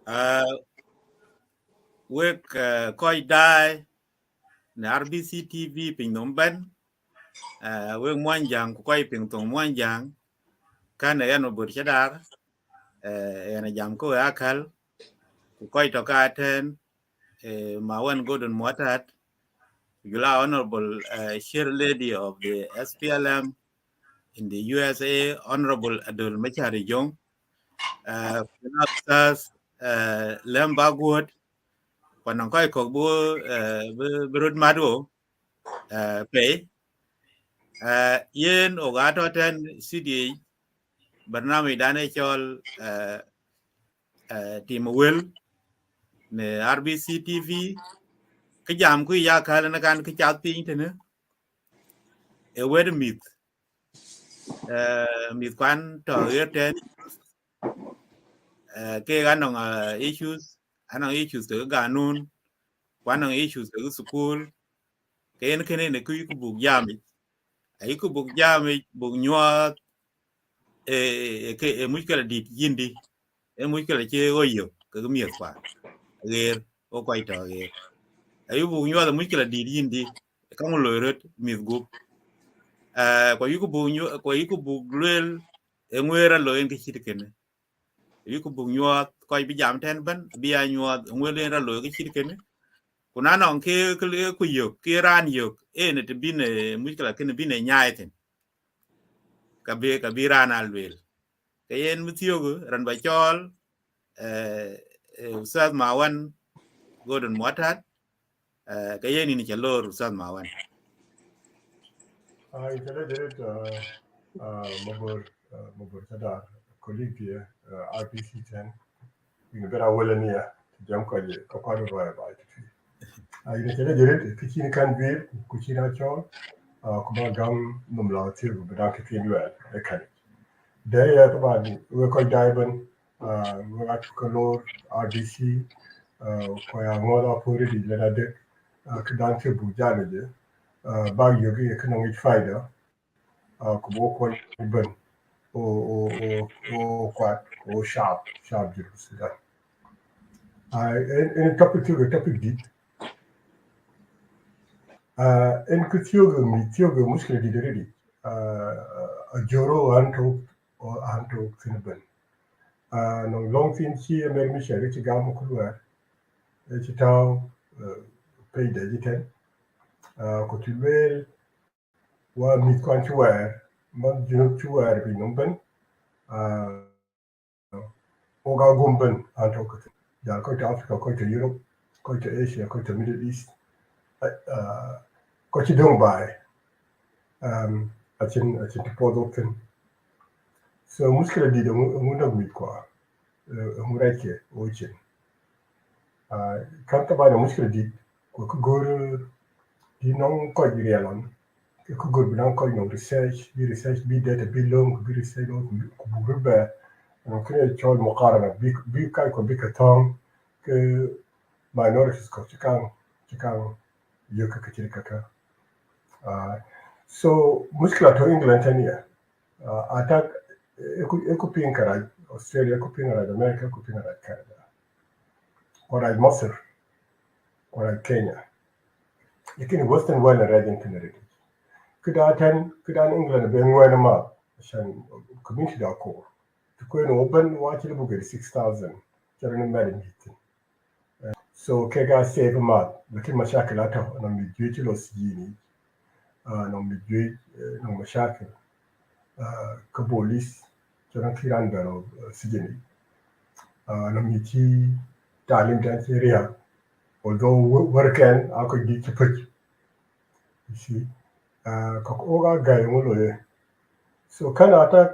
Uh, wek koi dai na RBC TV pin nomban wek mwanjang ku koi pin tong mwanjang kana yano bur chadar yana jam ko akal ku koi to ka ten mawan godon mwatat Yula Honorable Chair Lady of the SPLM in the USA, Honorable Adol Machari Jong, Ustaz Lembagwood, Panangkoi Kogbo, Birud Madu, Pay, Yen Ogato Ten CD, Barnami Dane Chol, Team Will, ne RBC TV, Kajam Kui Yakalanakan Kichat Ping, a word myth, myth Kwan to ten. Ke ganong issues ke ganun kwanong issues ke school ke en kene ne ku bug yami ay ku bug yami bug nywa ke muskala dit yindi muskala che oyo ke miet kwa ger o kwai to ger ay bug nywa muskala dit yindi ka mo lorot mit gup kwa yu bug nywa kwa yu bug lel ngwera lo en ke chit kene yu bug nywa kwa bi jam ten ban bi a nywa ngwera lo ke chit kene kuna non ke ku yok ke ran yok ne te bine muskala ke ne bine nyaiten ka bi ran alwel ke yen mutiogo ran ba chol ustad mawan godon motat ke yen ni chalor ustad mawan Intelligent Mabur Chadar, colleague here, RPC 10, in a better well near jump Kakadu Roy by the tree. Intelligent, Kitchen can be, Kuchina Chol, Kumagam Numla Tiu, but I can well, I can. They are about we quite diamond, we got color, RDC, Koya Moda Puri, Lenade, Kadante Bujanaje, Bag Yogi Economic Fighter, Kubo Kwaniban, or Quat, or Sharp Juice. And a topic to the topic deep. En Kutiogo, Mitiogo, Muscle did already. A Joro Anto or Anto Finneban. No long thing here, Mary Michel, Richard Gamukulua, Richard paid the Jitan, Cotuel, one meet quantuar, Mount Junutuar be numben, Oga Gumben, Anto. Yeah, quite to Africa, quite to Europe, quite to Asia, quite to Middle East, quite to Dubai, I think to Podolkin. So Muscular did a Muna meet qua, Murake, Ochin. Can't buy the Muscular did, go di non ko di realon ke ko gor binan ko no research bi data bi long bi research no ko bu be no kre chol muqarana bi kai ko bi ka tong ke minorities ko chikan yo ka ka ka so muskila to England tania attack eko pin kara Australia ko pin kara America ko pin kara Canada or Misr or Kenya lakini western world na rajin tinare كدان إنجلند بين وين ما عشان community دا كور تكون open واجد بقول 6000 جرنا مالي ميتين so كيغا سيف ما لكن مشاكلاتها أنا مجيء لو سجيني أنا مجيء أنا مشاكل كبوليس جرنا كيران بيرو سجيني أنا مجيء تعليم تانسيريا although working أكو جي كبر you see كوكوغا جاي مولوي so kana attack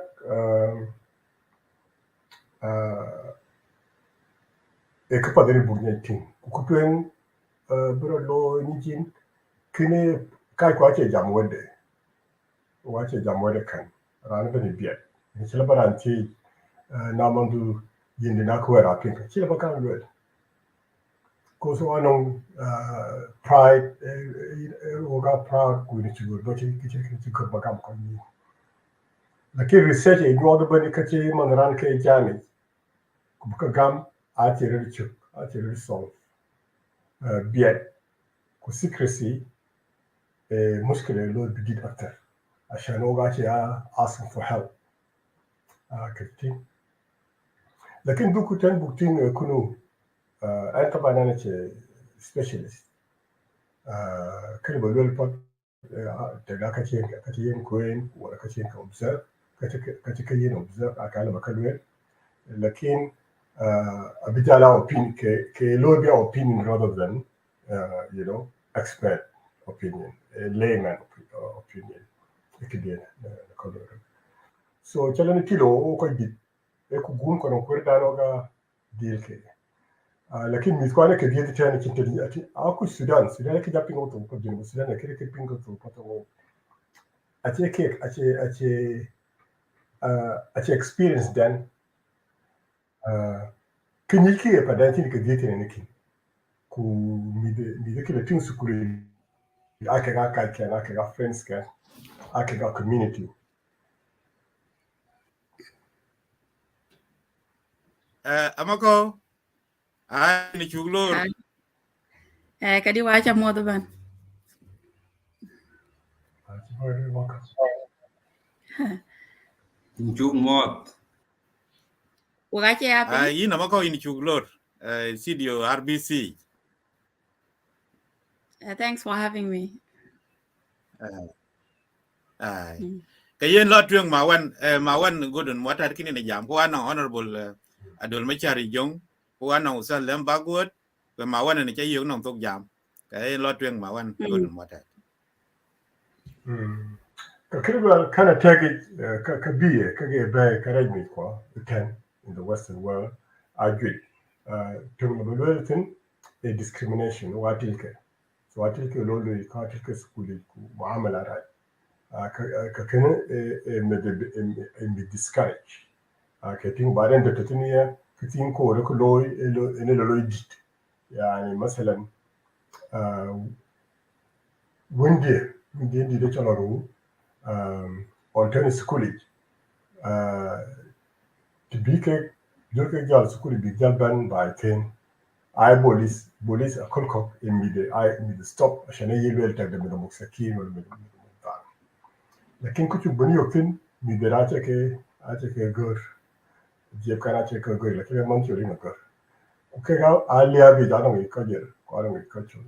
e kapa deri burnya tin kutuen bro lo nijin kine kai kwa che jam wede wache jam wede kan ran bene biet ni chila baran ti na mandu yindi na kwera pin chila bakan wede ko so anong pride oga proud ku ni chigo do chi ko bakam ko ni lakini research e gwa do bani kache man ran ke jami ku ka gam اتي ريتشك اتي ريسولف بيت كو secrecy مشكله لو بجد اكتر عشان هو asking for help كتير لكن دوكو تن بوكتين يكونوا انا طبعا انا سبيشالست كل بقول البوت تدا كتين كوين ولا كتين كوبزر كتين اوبزر اكاله بكلوين لكن abijala opinion ke low be opinion rather than expert opinion, a layman opinion. So chalani tilo ko dit e ku gun ko no kurda no ga deal ke lakin mi ko ne ke diete tani kintadi ati aku Sudan ke japingo to ko dinu Sudan ke pingo to ko to ati ke ati experience then kinyiki e padanti ke diete ne kin ku mi de ke tin su kuri ake ga ka ke ake ga friends ke ake ga community amako ni chuglor kadi wacha modho ban Inchuk mot. wagache yapi yin amako in chuglor studio RBC. Thanks for having me. Kayen lot yung mawan godon watar kini na jam ko anong honorable adol machari jong ko anong usal lem bagwot ko mawan na chay yung nong tok jam kayen lot yung mawan godon watar Kakirba kind of take it kabiye kage bay karajmi kwa the 10 in the Western world agreed tung a discrimination watilke so watilke lolo watilke skuli ku muamala rai kakene me discourage kating baden da tatuniya kating ko da loy ene loy dit yani masalan winde ndi da chalaru on tennis college to be ke joke gal school be ban by 10 I police a kolkok in me the stop عشان يلو تقدم من المساكين ولا من المنطقة لكن كنت بني يوكين me the ake gor جيب كان ake gor لكن ما نشوفه نقر وكذا عليا بيجانا ويكجر قارن ويكجر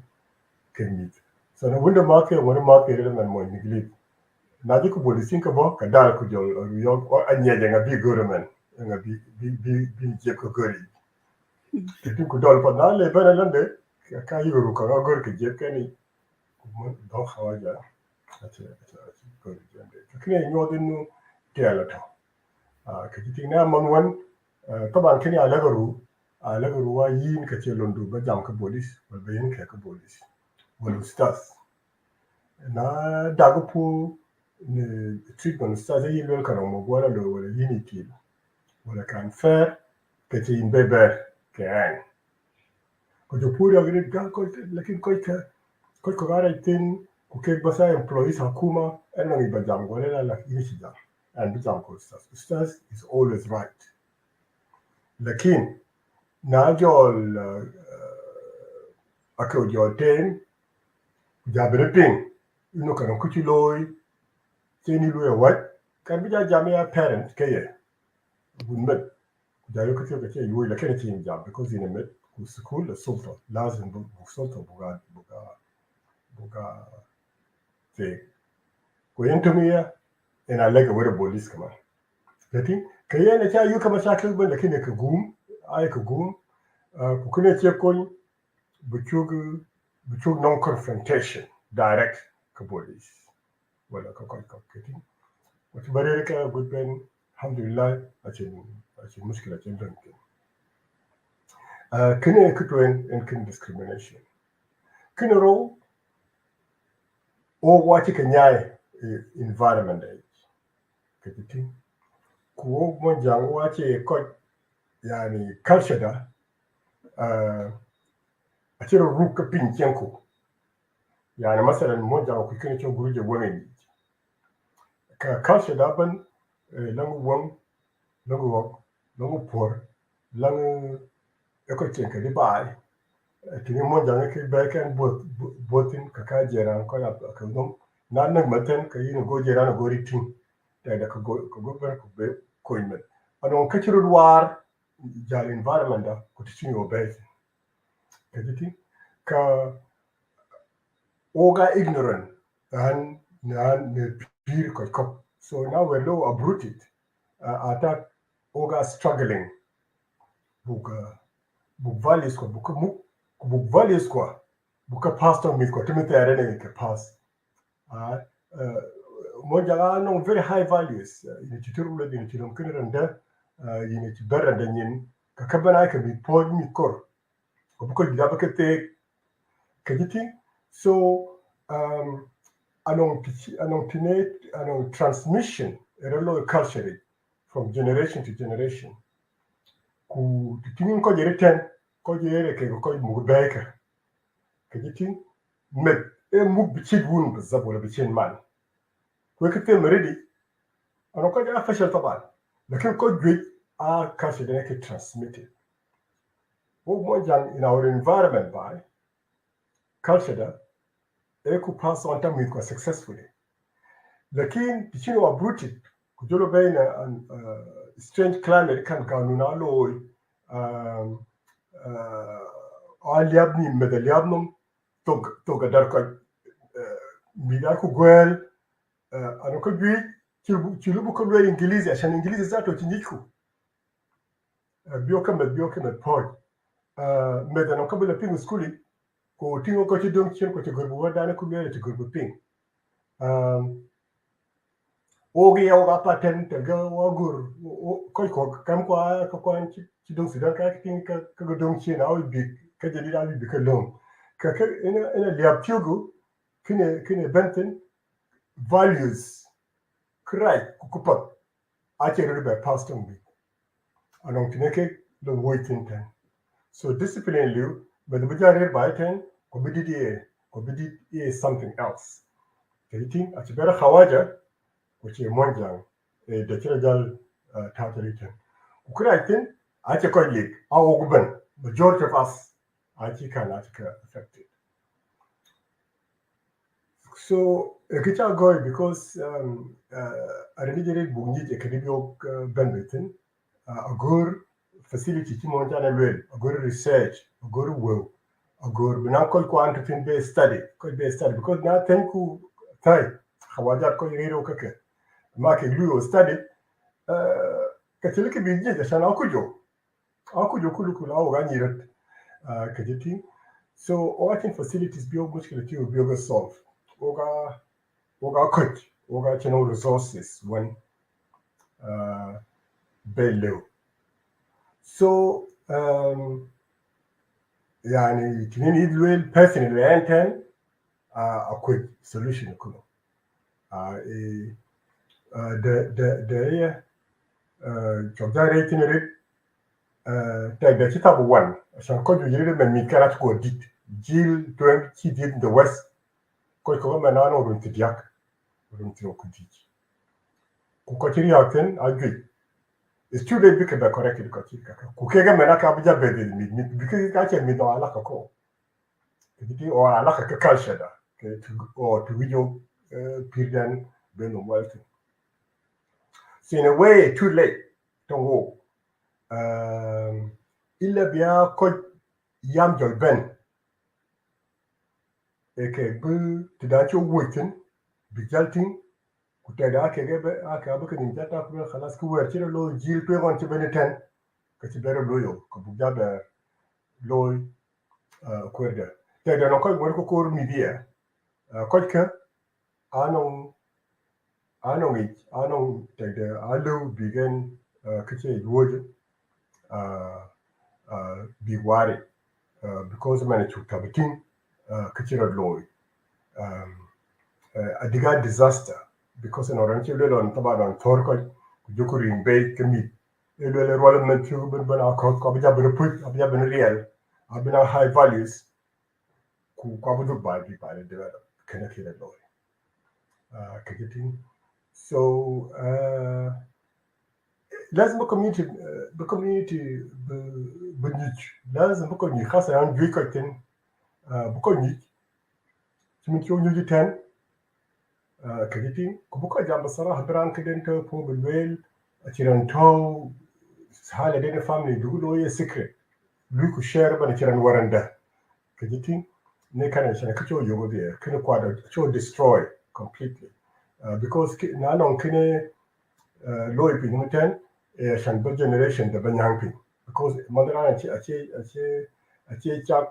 كميت so no wonder market من مو نقلب Nadi ku polisin ka bo ka dal ku jol yo anya nga bi government nga bi je ko gori tin ku dol pa na le bana lande ka yuru ka gor ke je kani mo do khawaja ate gori jande kene nyodin nu tiala to ka tin na man wan taban kini alagaru wa yin ka ce londo ba jam ka police wal bayin ka police wal ustaz na dagu pu treatment ustaz yi lol kana mo wala lo wala unity wala kan fair ke ti beber ke an ko jo puri agri ga ko lakin ko gara tin ku ke basa employees hakuma en ngi ba jam wala la inishi jam and bi jam ko ustaz is always right lakin na jol ako jo ten jabre ping ino kana kuchi loy teni lo what kan bi jamia parent kaye gunmet jayo kace kace yoy la kana tin jam because in a met ku school the sultan lazim bu sultan buga te ko yentumiya ina lega wara police kama lati kaye na ta yu kama shakil ban da kine ka gum ay ka gum ku kune ce ko buchug non confrontation direct ka police wala ka kiti wata bare ka gudben alhamdulillah a ce mushkila ce don ke kine kutwen in kin discrimination kine ro o wati ka nyaye environment da ka kiti ko mon jango wace ko yani culture da a cire ruka pinken ko yani masalan mon jango ku kine ce guruje wani ka culture da ban langu wang langu wok langu por langu eko chenke di bai tini mo jange ke beken botin ka jeran ko ya ka dum nan nag maten ka yin go jeran go ritin da ka go ber ko be ko imet anon ka chirud war jal environment da ko tin yo be ka jiti ka oga ignorant and ne pir ko so now we're low uprooted attack oga struggling buga buk values ko buk values ko buka pastor mit ko timete arene ke pass mo jala no very high values ini chituru le ini chirum kinranda ini chiberanda nyin ka kabana ka bi pod mi kor ko buko daba ke te kajiti so anong transmission erelo culture from generation to generation ku tinin ko jere ten ko jere ke ko mu beka kajiti met mu bichid wun بالضبط ولا bichid man ko ke te meredi ano ko ja fashal taban lakin ko gwe a culture da ke transmitted wo mo jang in our environment by culture da ku pass on time with successfully lakin bichid wa brutal ku jolo bayna an strange climate kan kanuna loy aliabni medaliabnum to gadar ko mida ku gwel ano ko gwi chilubu ko lwe ingilizi ashan ingilizi zato chinyiku bioka pod meda no kabula pingu skuli ko tingo ko chidong chen ko chigurbu wadana ku lwe chigurbu ping ogi ya oga paten te ga wagur ko kam kwa ko chidong sudan ka tin ka godong chen au bi ka jadi da bi ka long ka ina liap chugu kine benten values cry kukupat ache rebe pastor bi anong tineke the waiting time so discipline you but the bujare by ten ko bidi is something else kaiting ache bera khawaja which is monjang the chirajal tataritan ukura tin ache ko lik awugban majority of us ache can affected so kicha goy because a religious bungi ekadibio benbetin a good facility timon jana well a good research a good work a good binakol ko antin be study because na thanku tai hawajat ko yero kake ma ke lu study katolika biji da sana akujo kulu awo ganyirat kajiti so working facilities bio mushkila ti bio solve oga coach oga channel resources when below so yani tinini idwel personally enten a quick solution kuno the chogare tinere the kitabu one so ko yiri men mi kara ko dit jil 20 did in the west ko manano run tidiak run tiro kudit ko tiri yaten agri it's too late because be correct ko tiri kaka ku kega mena ka buja be mi because ka che mi do ala ko kiti o ala ka culture da ke to video period be no wealth so in a way too late to go illa biya ko yam jol ben eke bu tidacho wutin bijaltin kutada aka abuka nimjata kuma khalas ku werchira lo jil pe gon chibene ten ka chibere loyo ko bugada lo kwerda tada no ko ngor ko kor media ko ka anon tada alo bigen kace woje bi ware because man chu tabitin kachira loy a diga disaster because in orange le don taba don torko jukuri be kemi le role men chu ben ben akot ko bija ben put bija ben real abina high values ku ko bu ba bi ba le develop kana kira loy kagitin so لازم بكوميونيتي بنيج لازم بكون خاصة عن جويكوتين بكون نيج من شو نيجي تان كجيتين كبكون جام بصراحة بران كدين تو بو بالويل أشيران تو حالة دين فاملي دولو يه سكرت لوكو شير بنا أشيران ورندا كجيتين نكنا أشيران كتشو يومو بيه كنا قادر كتشو destroy completely because نانو كنا low pin عشان بل generation ده بنيان pin because مدرنا أشي chak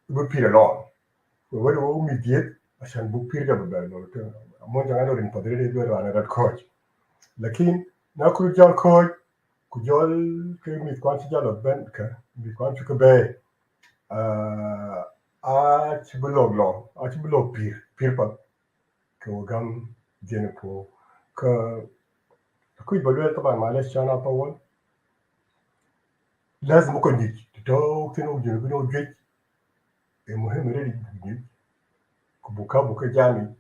ببير لون وهو ميديت عشان ببير ده ببير مو جانا لين بدري ده أنا رد كوج لكن ناكل جال كوج كجال كميت كوانش جال بن كميت كوانش كبه أش بلوغ لون أش بلوغ بير بق كوجام جنبه ك كوي بلوغ طبعا معلش أنا طول لازم أكون يجي تدوق تنو جنبنا وجي المهم ريدي يجي كبوكا جامي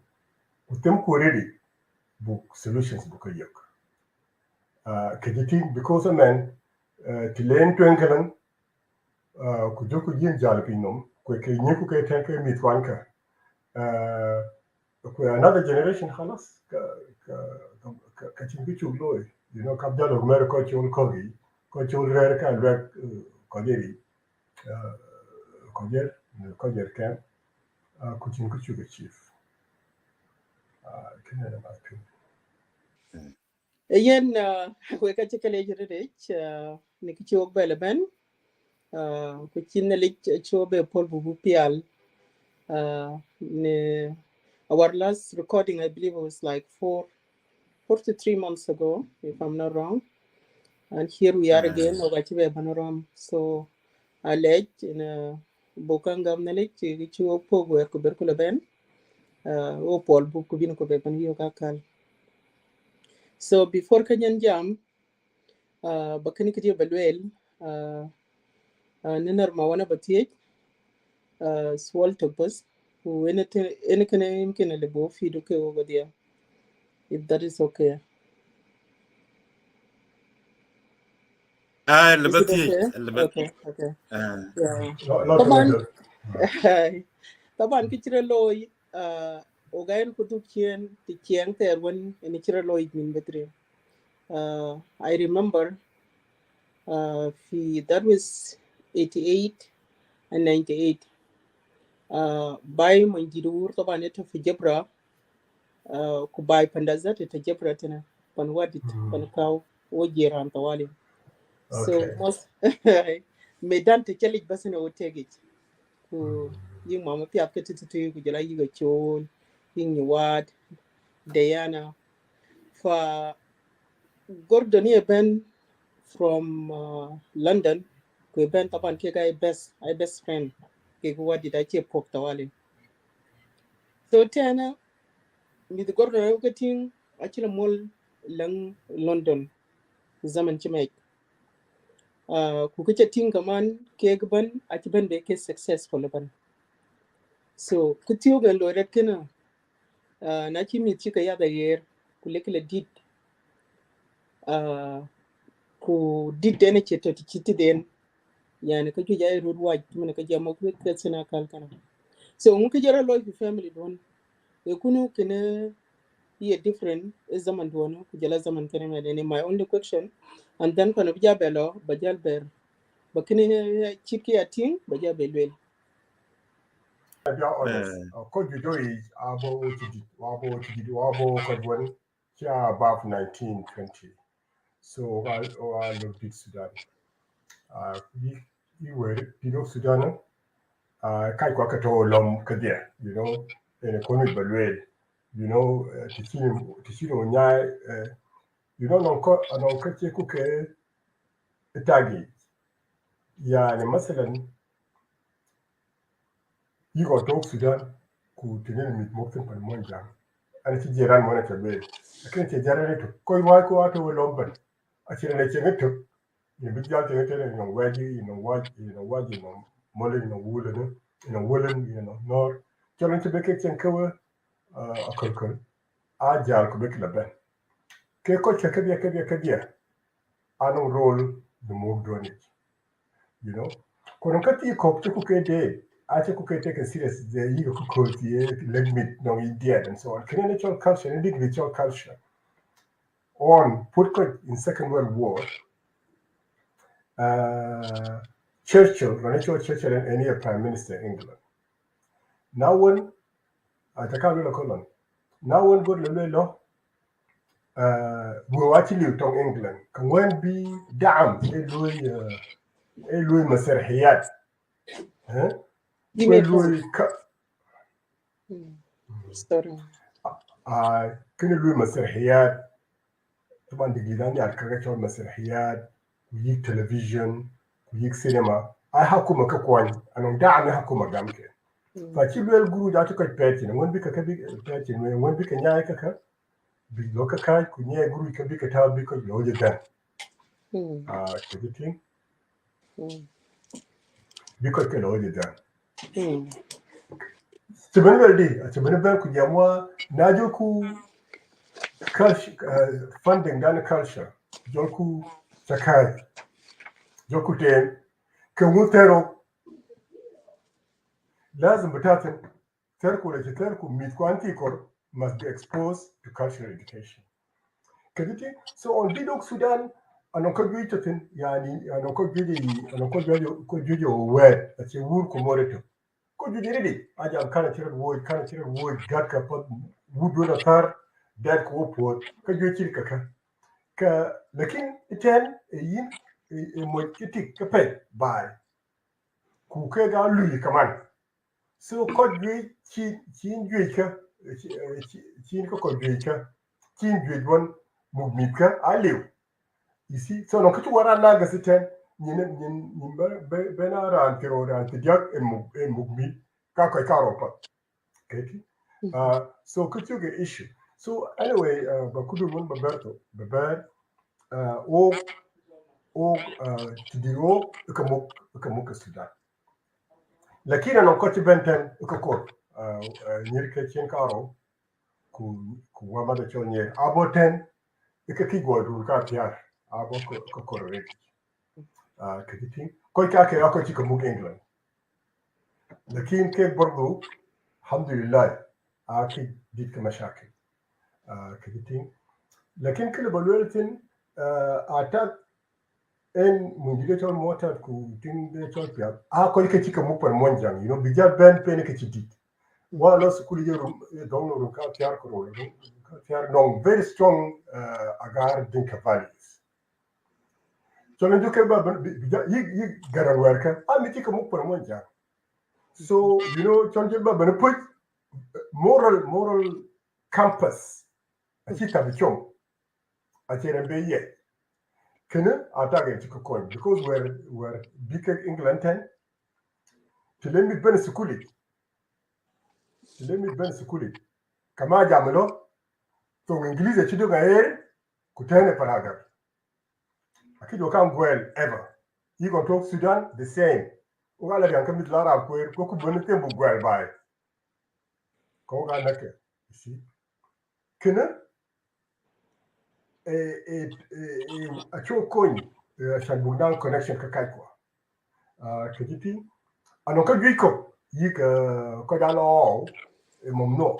وتمكو ريدي book solutions book a yok kejiti because a man to learn to engalan ku joku yin jalpinom ku ke nyiku ke tanke mitwanka ku another generation khalas ka chingu chuglo you know kab jalo mer ko chul kogi ko chul rer ka lek ko deri ko jer kan ku chingu chuga chief kinere ma tu yen we ka chekele jirech ni ki chok bele ben ku chinne lik chobe pol bu pial ne our last recording I believe it was like 4 to 3 months ago if I'm not wrong, and here we are again ogachibe banoram so alej in bokangam nalik ki chok pogo er ko berkula ben o pol bu ku bin ko be ban yo kakal. So before kanyan jam bakani kiti balwel ninar ma wana batiyej swal tokbas ene kana yumkin le bo fi duke over there if that is okay. Is it okay? Okay. Yeah. طبعا كتير لوي وغاين كتب كين تكين تيرون إن كتير لوي من بدري. I remember that was 88 and 98. باي من جدور طبعا إنت في جبرة كباي بندازات إنت جبرة تنا بنوادت بنكاو وجيران طوالي. So most medan تكلج بس إنه وتجيج. Yung mama piap ke tutu ku jala yiga chol yung nyuad Diana fa Gordon ye ben from London ku ben tapan ke guy best friend ke ku wadi da ke pok tawali so tena mi the Gordon yo gating akila mol lang London zaman chimek ku ke ting kaman ke ban akiban be ke successful ban so ku tiyo ben lo ret kana na kimi chika ya da yer kulekele did ku did dene cheto chiti den yani ka juja ro waj mun ka jamo ku ka sina kal kana so mun ka jara lo fi family don e kunu kene ye different is zaman don ku jala zaman kana me ne my only question and then kana bija belo bajal ber bakini chiki ating baja belwel to be honest, Cote d'Ivoire is about Cote d'Ivoire, above 1920. So I looked at Sudan. We were Sudan. Kai kwa kato lom kadia, you know, in a konu balwel, you know, tisino nyai, you know, non kache kuke tagi. Yani masalan, you got to Sudan, ku tinene mit mokten pan monjang. Ani ci jiran mo na tabe akin ci jarane to koy wa ko ato lomban a ci ne ci ngeto ni bi jante ngete no waji no mole no wule no wulen no nor ci be ke cen kawa a kolkol a jar ko be la ben ke ko ci kabiya anong role the move doing it. You know, kono kati ko to kukete ache kukete ke serious the yiga kukoti let me no idiot and so on. Can natural culture and individual culture on put in Second World War. Churchill, Churchill and any Prime Minister in England. Now when I can't really call on. Now when go to we actually talk England. Can when be damn Louis مسرحيات Louis story كل Louis مسرحيات طبعا دقيقة يعني كذا مسرحيات ويجيك تلفزيون ويجيك سينما أي حكومة كقوان أنا دعم حكومة جامك فكيلو الجرو جاتو كبيتين وين بيك كبيتين وين بيك نياي كك بيلوكا كاي كنيا جرو كبيك تاب بيك لوجه دان كبيتين بيك كلوجه دان تبني بدي تبني بقى كجاموا ناجوكو culture funding dana culture joku sakai joku ten kemutero lazim batatin terku da terku mit kwanti kor must be exposed to cultural education kaditi so on bidok Sudan anoko gwichatin yani anoko gidi word ati wur komoreto ko gidi ridi aja kana tirar word gatka pod wudo na tar dat ko pot ka gwichir ka lakin iten yin mo kitik ka pe bai ku ke ga lui kaman so ko gwi chin gwi ka chin ko gwi ka chin gwi won mu mi ka aliu isi so no kutu wara na ga siten nin be na ran tiro ran tiak en mu mi ka ro pa keki so kutu ga issue so anyway ba kudu mun ba tidiro ikamuk Sudan lakini anokoti benten ikakor nyirke chen karo ku wamada chon nyer aboten ikakigwa dul ka tiar abo ko korre kiti ko ka ke ako chikamuk England lakini ke bordo alhamdulillah aki dit ka mashakil kiti lakini kile balweltin attack en mundigator motor ku tin chol pia ko ke chika mupar monjang bijal ben pen ke chiti wala skuli jerum dong ru ka tiar ko ru ka tiar no very strong agar Dinka values so len duke ba yi garan werka mi chika mupar monjang so chonje ba ben put moral compass achita bichom achere be ye Kena attack to coin because we're big England 10 to let me ben sukuli kama jamelo to English chido gaer kutene paraga akido kan gwel ever you go to Sudan the same ugala yan kamit lara kwer ko ku ben tembu gwel bai ko ga nake see kena a cho coin shan bugdan connection ka kai kwa kiti anoka gwiko yik ko dalo momno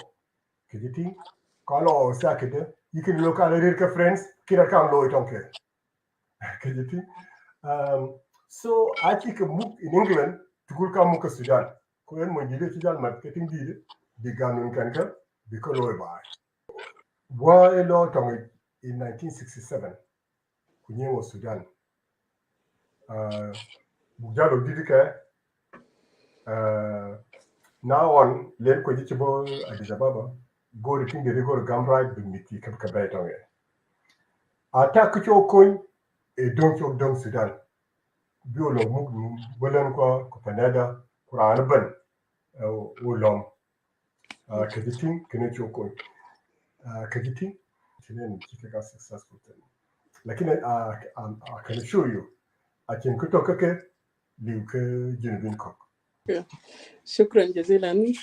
kiti kalo sakede yikin local area friends kira kam lo itonke kiti so I think muk in England tukul kam muk Sudan ko en mo jide ci dal marketing di ganun kanka bi ko lo ba wa lo tongi in 1967 kunyewo Sudan Bujalo didike now on len ko jibo Addis Ababa go to think the go gamra bimiti kabetonge attack cho coin e don Sudan biolo mug bolen ko Canada Quran ban ulom kajitin kene cho coin kajitin kene kika successful lakini I can assure you I can kutoka ke liuke jinubin kok Shukran jazilan.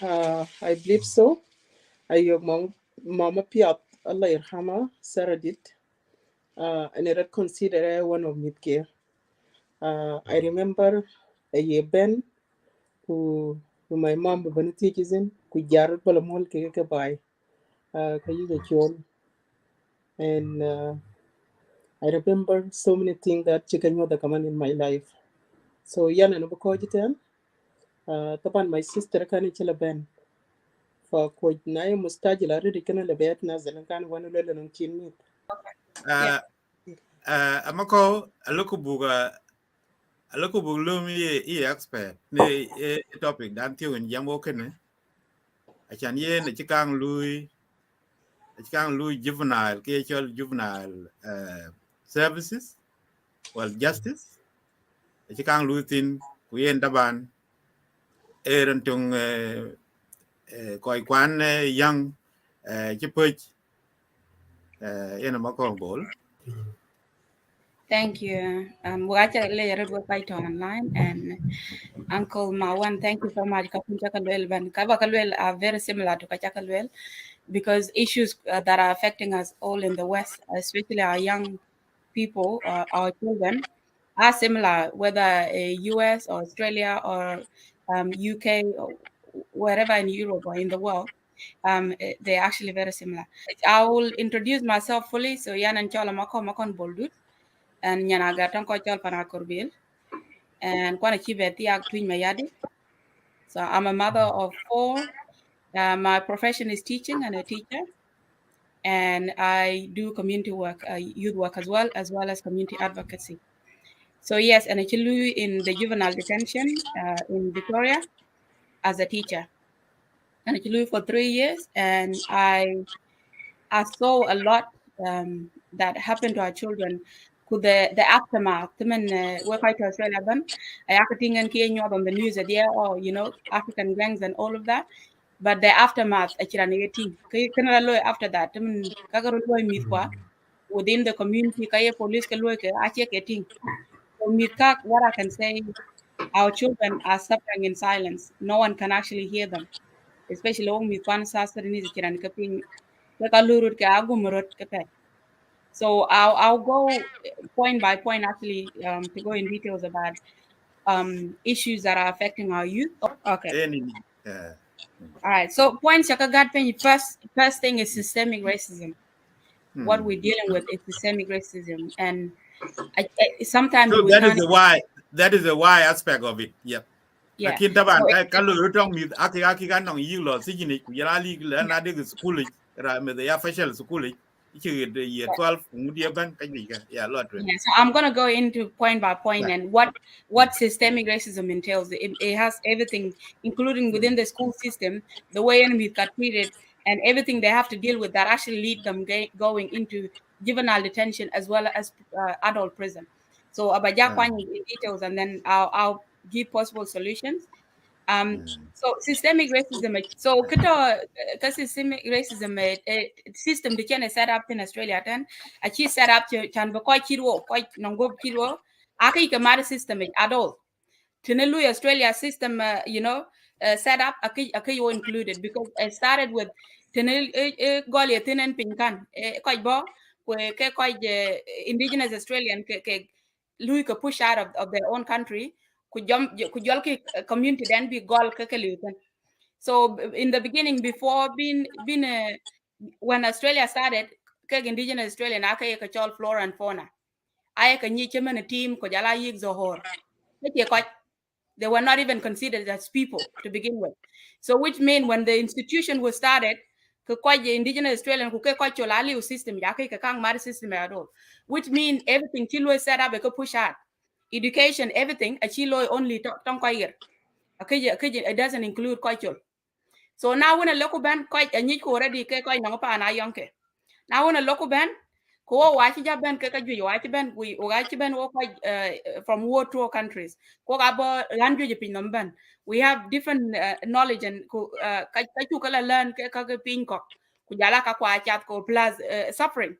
I believe so. Ayo mama piat Allah yarhama Sarah did. and it considered one of me care. I remember a year Ben who my mom when teaches in ku jarut bala mol ke bai ka yi chon, and I remember so many things that chicken mother come in my life. So yana no ko jiten taban my sister kan chila Ben fa ko na yi mustajila ri kana le bet na zalan kan wani lele non chin mit. Amako aloko bulum ye expert ne topic dan tiun jambo kene achan ye ne chikang lui juvenile ke chol juvenile services well justice chikang lui tin ku yen daban eren tung koi kwan young chipoj yen amako bol. Thank you. We actually later work right online, and Uncle Mawan, thank you so much. Kabakalwel are very similar to Kachakalwel because issues that are affecting us all in the West, especially our young people, our children, are similar, whether US or Australia or UK or wherever in Europe or in the world. They're actually very similar. I will introduce myself fully. So Yan and Chola Makon Boldut and Yanagatan Kochol Panakorbil and Kwanachibetiak Twin Mayadi. So I'm a mother of 4. My profession is teaching and a teacher. And I do community work, youth work as well as community advocacy. So yes, and I in the juvenile detention in Victoria as a teacher. And I for 3 years, and I saw a lot that happened to our children. Could the aftermath? I mean, we're quite Australia, I acting and on the news that or African gangs and all of that. But the aftermath, after that, I mean, within the community, police so what I can say, our children are suffering in silence. No one can actually hear them, especially when we find Sudanese kiran kaping so I'll go point by point actually to go in details about issues that are affecting our youth. Okay. All right. So points first thing is systemic racism. What we're dealing with is systemic racism, and sometimes so we can't. That is the why aspect of it. Yep. Yeah. Lakin taban kalau rutong mi aki kan nong yilo sigini ku yali na de school ra me ya official school ichi de year 12 ngudi ban kaji ya lo atwen. Yeah, so I'm gonna go into point by point and what systemic racism entails. It has everything, including within the school system, the way enemies got treated, and everything they have to deal with that actually lead them going into juvenile detention as well as adult prison. So Abajak details, and then I'll give possible solutions. So systemic racism. So systemic racism system the China set up in Australia then achi set up to chan ba koi kirwo koi nongo kirwo aka ka system at all. Tinelu Australia system set up aka yo included because it started with tinel golia tinen pinkan koi bo ke koi indigenous Australian ke lui ka push out of their own country kujol ki community then be gol kekelutan. So in the beginning, before when Australia started, indigenous Australian aka kachol flora and fauna. I can yi chairman a team kojala yig zohor. They were not even considered as people to begin with. So which means when the institution was started, the indigenous Australian system, system at all. Which means everything chilo set up a push out. Education, everything, a chilo only tong it doesn't include culture. So now when a local band quite a niche already quite no pa na yonke. Now when a local band ko wachi jaban ke kaju wachi ban we wachi ban wo quite from war to countries. Ko abo lanju pin numban. We have different knowledge and kaju kala learn ke ka pin ko. Kujala ka kwa chat ko plus suffering.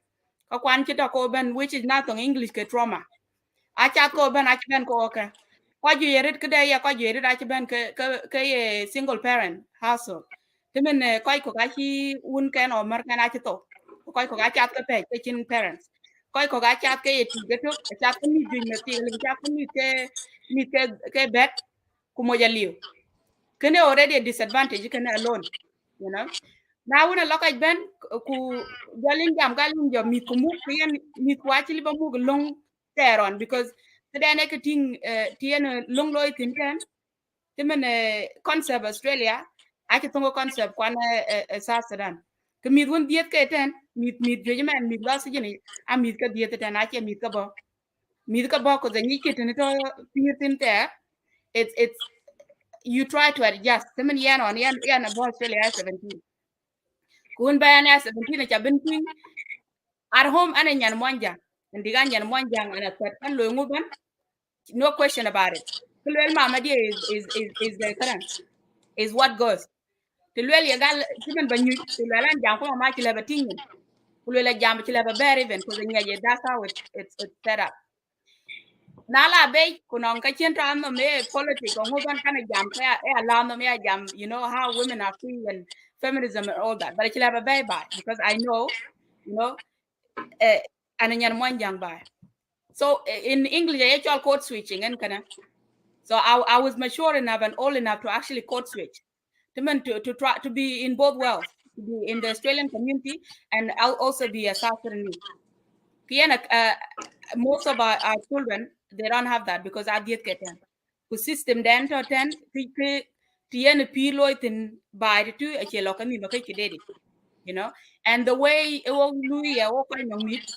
Ka kwan kita ko ban which is not on English ke trauma. Acha ko ban acha ban ko okay. Ko ju yerit kede ya ko ju yerit acha ban ke single parent household. Timen ko ko gachi un ken o mar kan acha to. Ko ko gacha ke pe ke chin parents. koi ko ga chat ke ti geto chat ko mi din na ti le chat ko mi ke bet ku mo liu kene already a disadvantage kene alone, you know. Now when a local ben ku jalin jam galin jam mit ku mu yen mit ku actually ba mu long teron because today nek ting tien long loy tin ten timen concept Australia ake tongo concept kwan South Sudan ke mit won diet ke ten mit joje man mit la sijini a mit ka diet ten ake mit ka bo ko the nyike ten to tin there it's you try to adjust timen yan on yan about Australia 17 kun bayan ya 17 cha benting at home ana nyan monja ndiga nyan monja ana kwat kan lo nguban no question about it kulwel mama dia is the current is what goes kulwel ya gal timen banyu kulwel an jam ko ma ki leba tingin kulwel jam ki leba bare even ko nyaje that's how it's set up nala be kunon ka chen ta no me politics on nguban kana jam ka ya la no me jam you know how women are free and feminism and all that but ki leba bye because I know you know ananyan monjang ba so in English I actual code switching and kana so I was mature enough and old enough to actually code switch to try to be in both worlds to be in the Australian community and I'll also be a South Sudanese most of our children they don't have that because I did get them the system then to 10 tiene pilo itin by the two a chelo kami makai kidedi you know and the way it will Louis kind of meet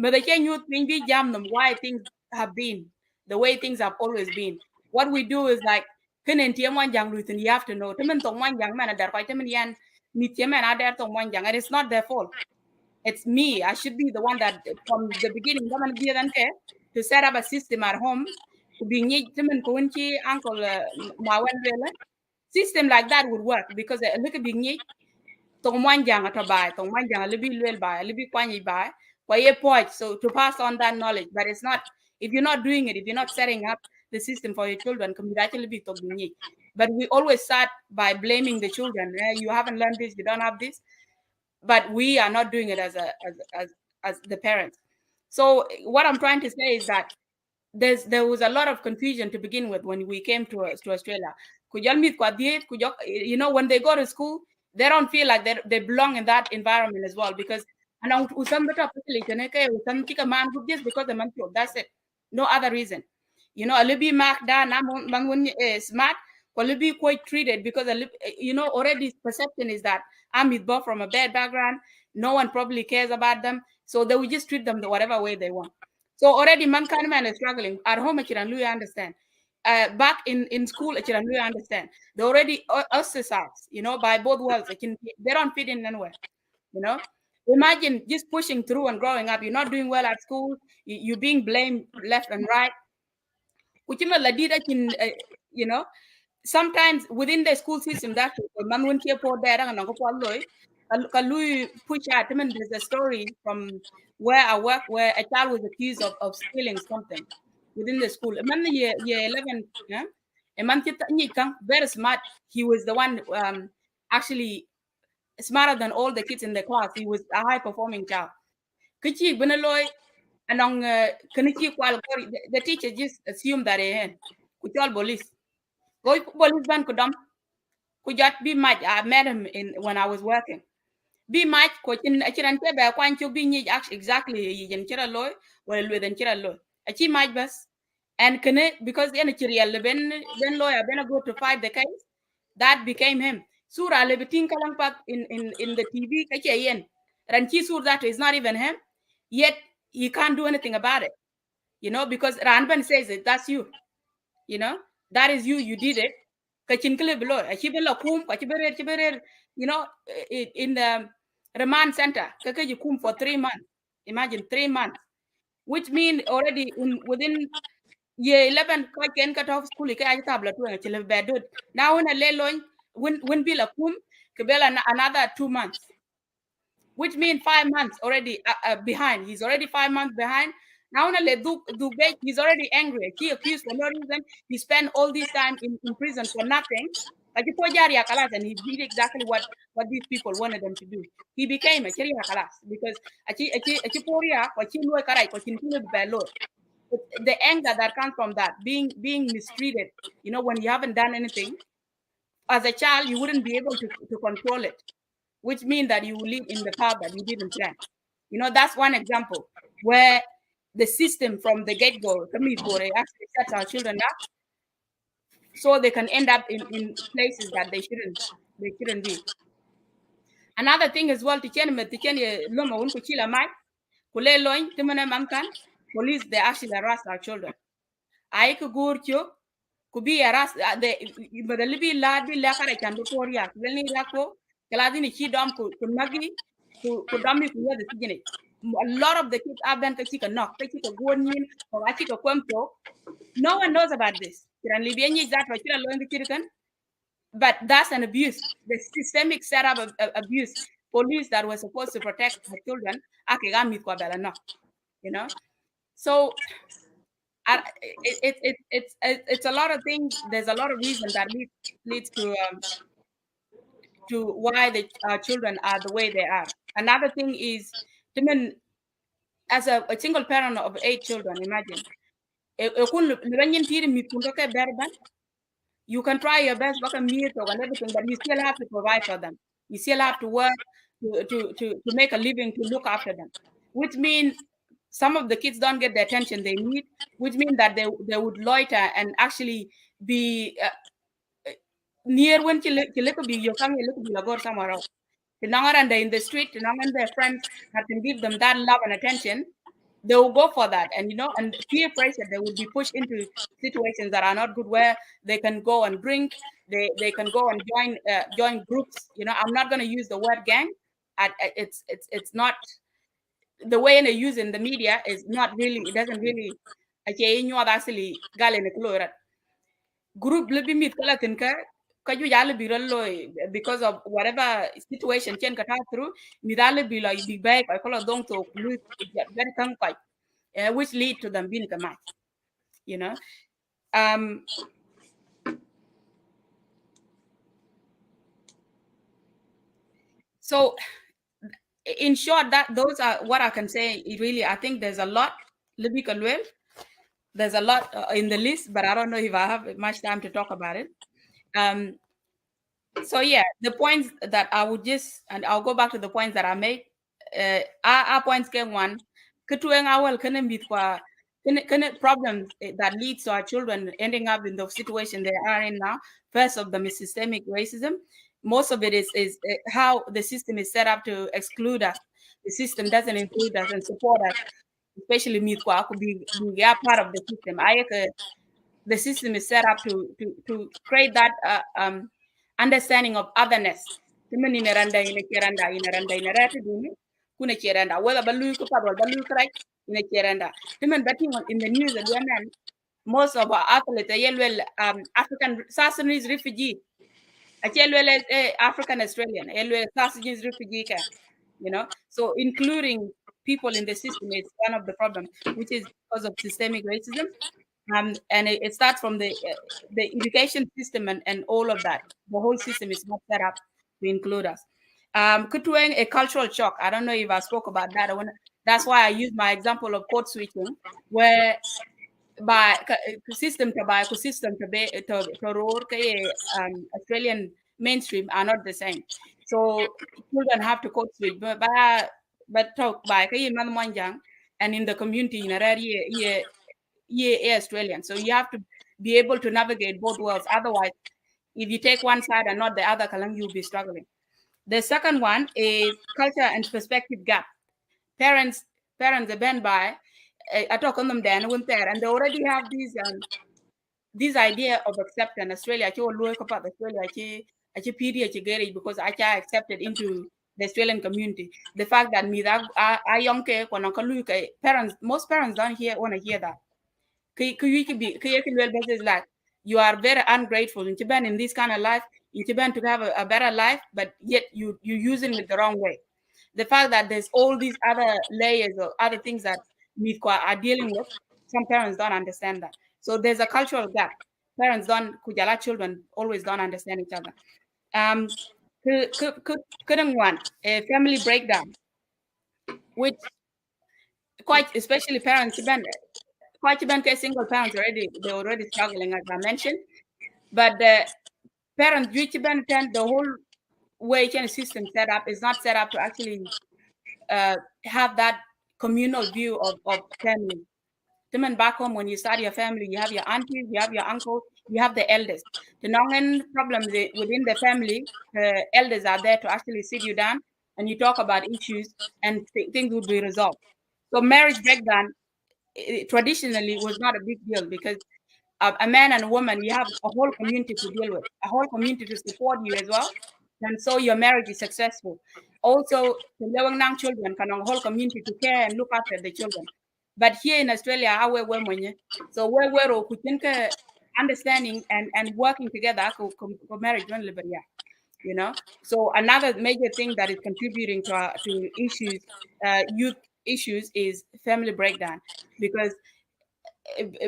but they can you think we jam them why things have been the way things have always been. What we do is like kenen tiam wan jang lutin you have to know. Temen tong wan jang man adar kai temen yan ni tiam man adar tong wan jang and it's not their fault. It's me. I should be the one that from the beginning to set up a system at home to be ni temen ko unchi uncle ma wan system like that would work because look at being tong manjang at by tong manjang a little bit by a little bit kwani by point so to pass on that knowledge but it's not if you're not doing it if you're not setting up the system for your children actually be but we always start by blaming the children you haven't learned this you don't have this but we are not doing it as the parents so what I'm trying to say is that there was a lot of confusion to begin with when we came to Australia. You know, when they go to school, they don't feel like they belong in that environment as well because just because the man that's it. No other reason. You know, a little bit marked down, smart, a little bit quite treated because you know already perception is that I'm with both from a bad background. No one probably cares about them, so they will just treat them the whatever way they want. So already mankind man is struggling. At home, I understand. Back in school, I understand. They already ostracized, you know, by both worlds. They don't fit in anywhere, you know. Imagine just pushing through and growing up. You're not doing well at school. You're being blamed left and right. You know, sometimes within the school system, that man won't hear for there and push out. I mean, there's a story from where I work where a child was accused of stealing something within the school. A man year 11, yeah, a man very smart. He was the one actually smarter than all the kids in the class. He was a high performing child. Kichi Benaloy and the teacher just assumed that kuchol police. Go police ban kudam kujat be much. I met him in when I was working. Be much coaching a chiran tebe kwan chu be ni exactly yin chira loy well with and chira loy. A chi much bus and connect because the chiriel ben lawyer ben go to fight the case that became him. Sura lebitin kalang pat in the TV kache yen. Ranchi sur that is not even him. Yet he can't do anything about it. You know, because Ranban says it, that's you. You know, that is you, you did it. Kachin kile below. Achibela kum, you know, in the remand center, kakaji kum for 3 months. Imagine 3 months. Which means already within year 11, can cut off school, now when a lelon, when bill a kum, kabela another 2 months. Which means 5 months already behind. He's already 5 months behind. Now he's already angry. He accused for no reason. He spent all this time in prison for nothing. And he did exactly what these people wanted them to do. He became a Chiri Hakalas because the anger that comes from that, being mistreated, when you haven't done anything, as a child, you wouldn't be able to control it, which means that you will live in the path that you didn't plan. That's one example where the system from the get-go actually sets our children up so they can end up in places that they shouldn't be. Another thing as well, police, they actually harass our children. I could go to could be harassed but the libi lad be lakara can do poria welni rako kaladini chi dom ku nagi ku dami ku the sigine. A lot of the kids have been kachika knock kachika gonin or achika kwemto. No one knows about this. But that's an abuse. The systemic setup of abuse. Police that were supposed to protect the children, So it's a lot of things. There's a lot of reason that leads to why the children are the way they are. Another thing is, as a single parent of 8 children, imagine. You can try your best, work a meal and everything, but you still have to provide for them. You still have to work to make a living, to look after them, which means some of the kids don't get the attention they need, which means that they would loiter and actually be near when you look be your family look be go somewhere else. And in the street, and their friends that can give them that love and attention, they will go for that. And and peer pressure, they will be pushed into situations that are not good, where they can go and drink, they can go and join groups. I'm not going to use the word gang. It's not the way they use in the media is not really, it doesn't really actually group libi mit kala tinka kaju yale birallo because of whatever situation chen kata through midale bi like big bag I call dong to very kan kai which lead to them being kamai so in short, that those are what I can say. Really, I think there's a lot libi kalwel. There's a lot in the list, but I don't know if I have much time to talk about it. So yeah, the points that I would and I'll go back to the points that I made. Our points came one. Problems that leads to our children ending up in the situation they are in now. First of them is systemic racism. Most of it is how the system is set up to exclude us. The system doesn't include us and support us, especially me could be part of the system. The system is set up to create that understanding of otherness. Whether balu ko padwal balu correct in the news again, most of our athletes African Sudanese refugee African Australian Sudanese refugee so including people in the system is one of the problems, which is because of systemic racism. And it starts from the education system and all of that. The whole system is not set up to include us. Kutueng, a cultural shock. I don't know if I spoke about that. That's why I use my example of code switching, where by system to Australian mainstream are not the same. So children have to code switch, but talk by and in the community in a Australian. So you have to be able to navigate both worlds. Otherwise, if you take one side and not the other, you'll be struggling. The second one is culture and perspective gap. Parents are bent by I talk on them then when there, and they already have this idea of acceptance. Australia, Australia, because I accepted into the Australian community. The fact that most parents don't want to hear that. Like you are very ungrateful in this kind of life, to have a better life, but yet you using it the wrong way. The fact that there's all these other layers or other things that are dealing with, some parents don't understand that. So there's a cultural gap. parents don't, kujala children always don't understand each other. Couldn't one a family breakdown, which quite especially parents, quite single parents they're already struggling, as I mentioned. But the parents, the whole way system set up is not set up to actually have that communal view of family. Then back home, when you start your family, you have your aunties, you have your uncles, you have the elders. The non problems within the family, the elders are there to actually sit you down and you talk about issues and things would be resolved. So marriage breakdown traditionally was not a big deal because a man and a woman, you have a whole community to deal with, a whole community to support you as well. And so your marriage is successful. Also, the young children can have a whole community to care and look after the children. But here in Australia, so we're understanding and working together for marriage, you know. So another major thing that is contributing to issues, youth issues, is family breakdown, because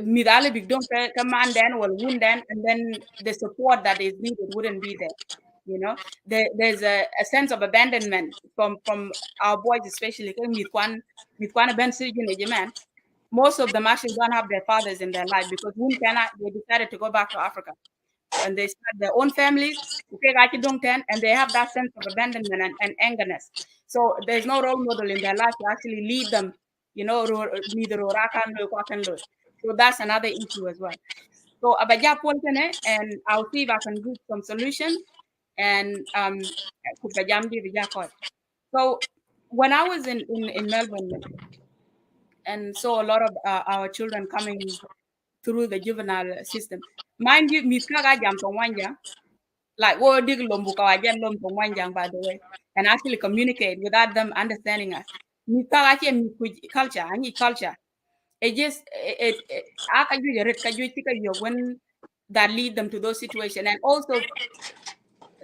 midale big don't come and then the support that is needed wouldn't be there. You know, there's a sense of abandonment from our boys, especially most of them actually don't have their fathers in their life because they decided to go back to Africa and they start their own families, and they have that sense of abandonment and angerness. So there's no role model in their life to actually lead them, you know, so that's another issue as well. So and I'll see if I can give some solutions and so when I was in Melbourne and saw a lot of our children coming through the juvenile system, mind you, like by the way, and actually communicate without them understanding us. Culture, I need culture. It just when that lead them to those situations. And also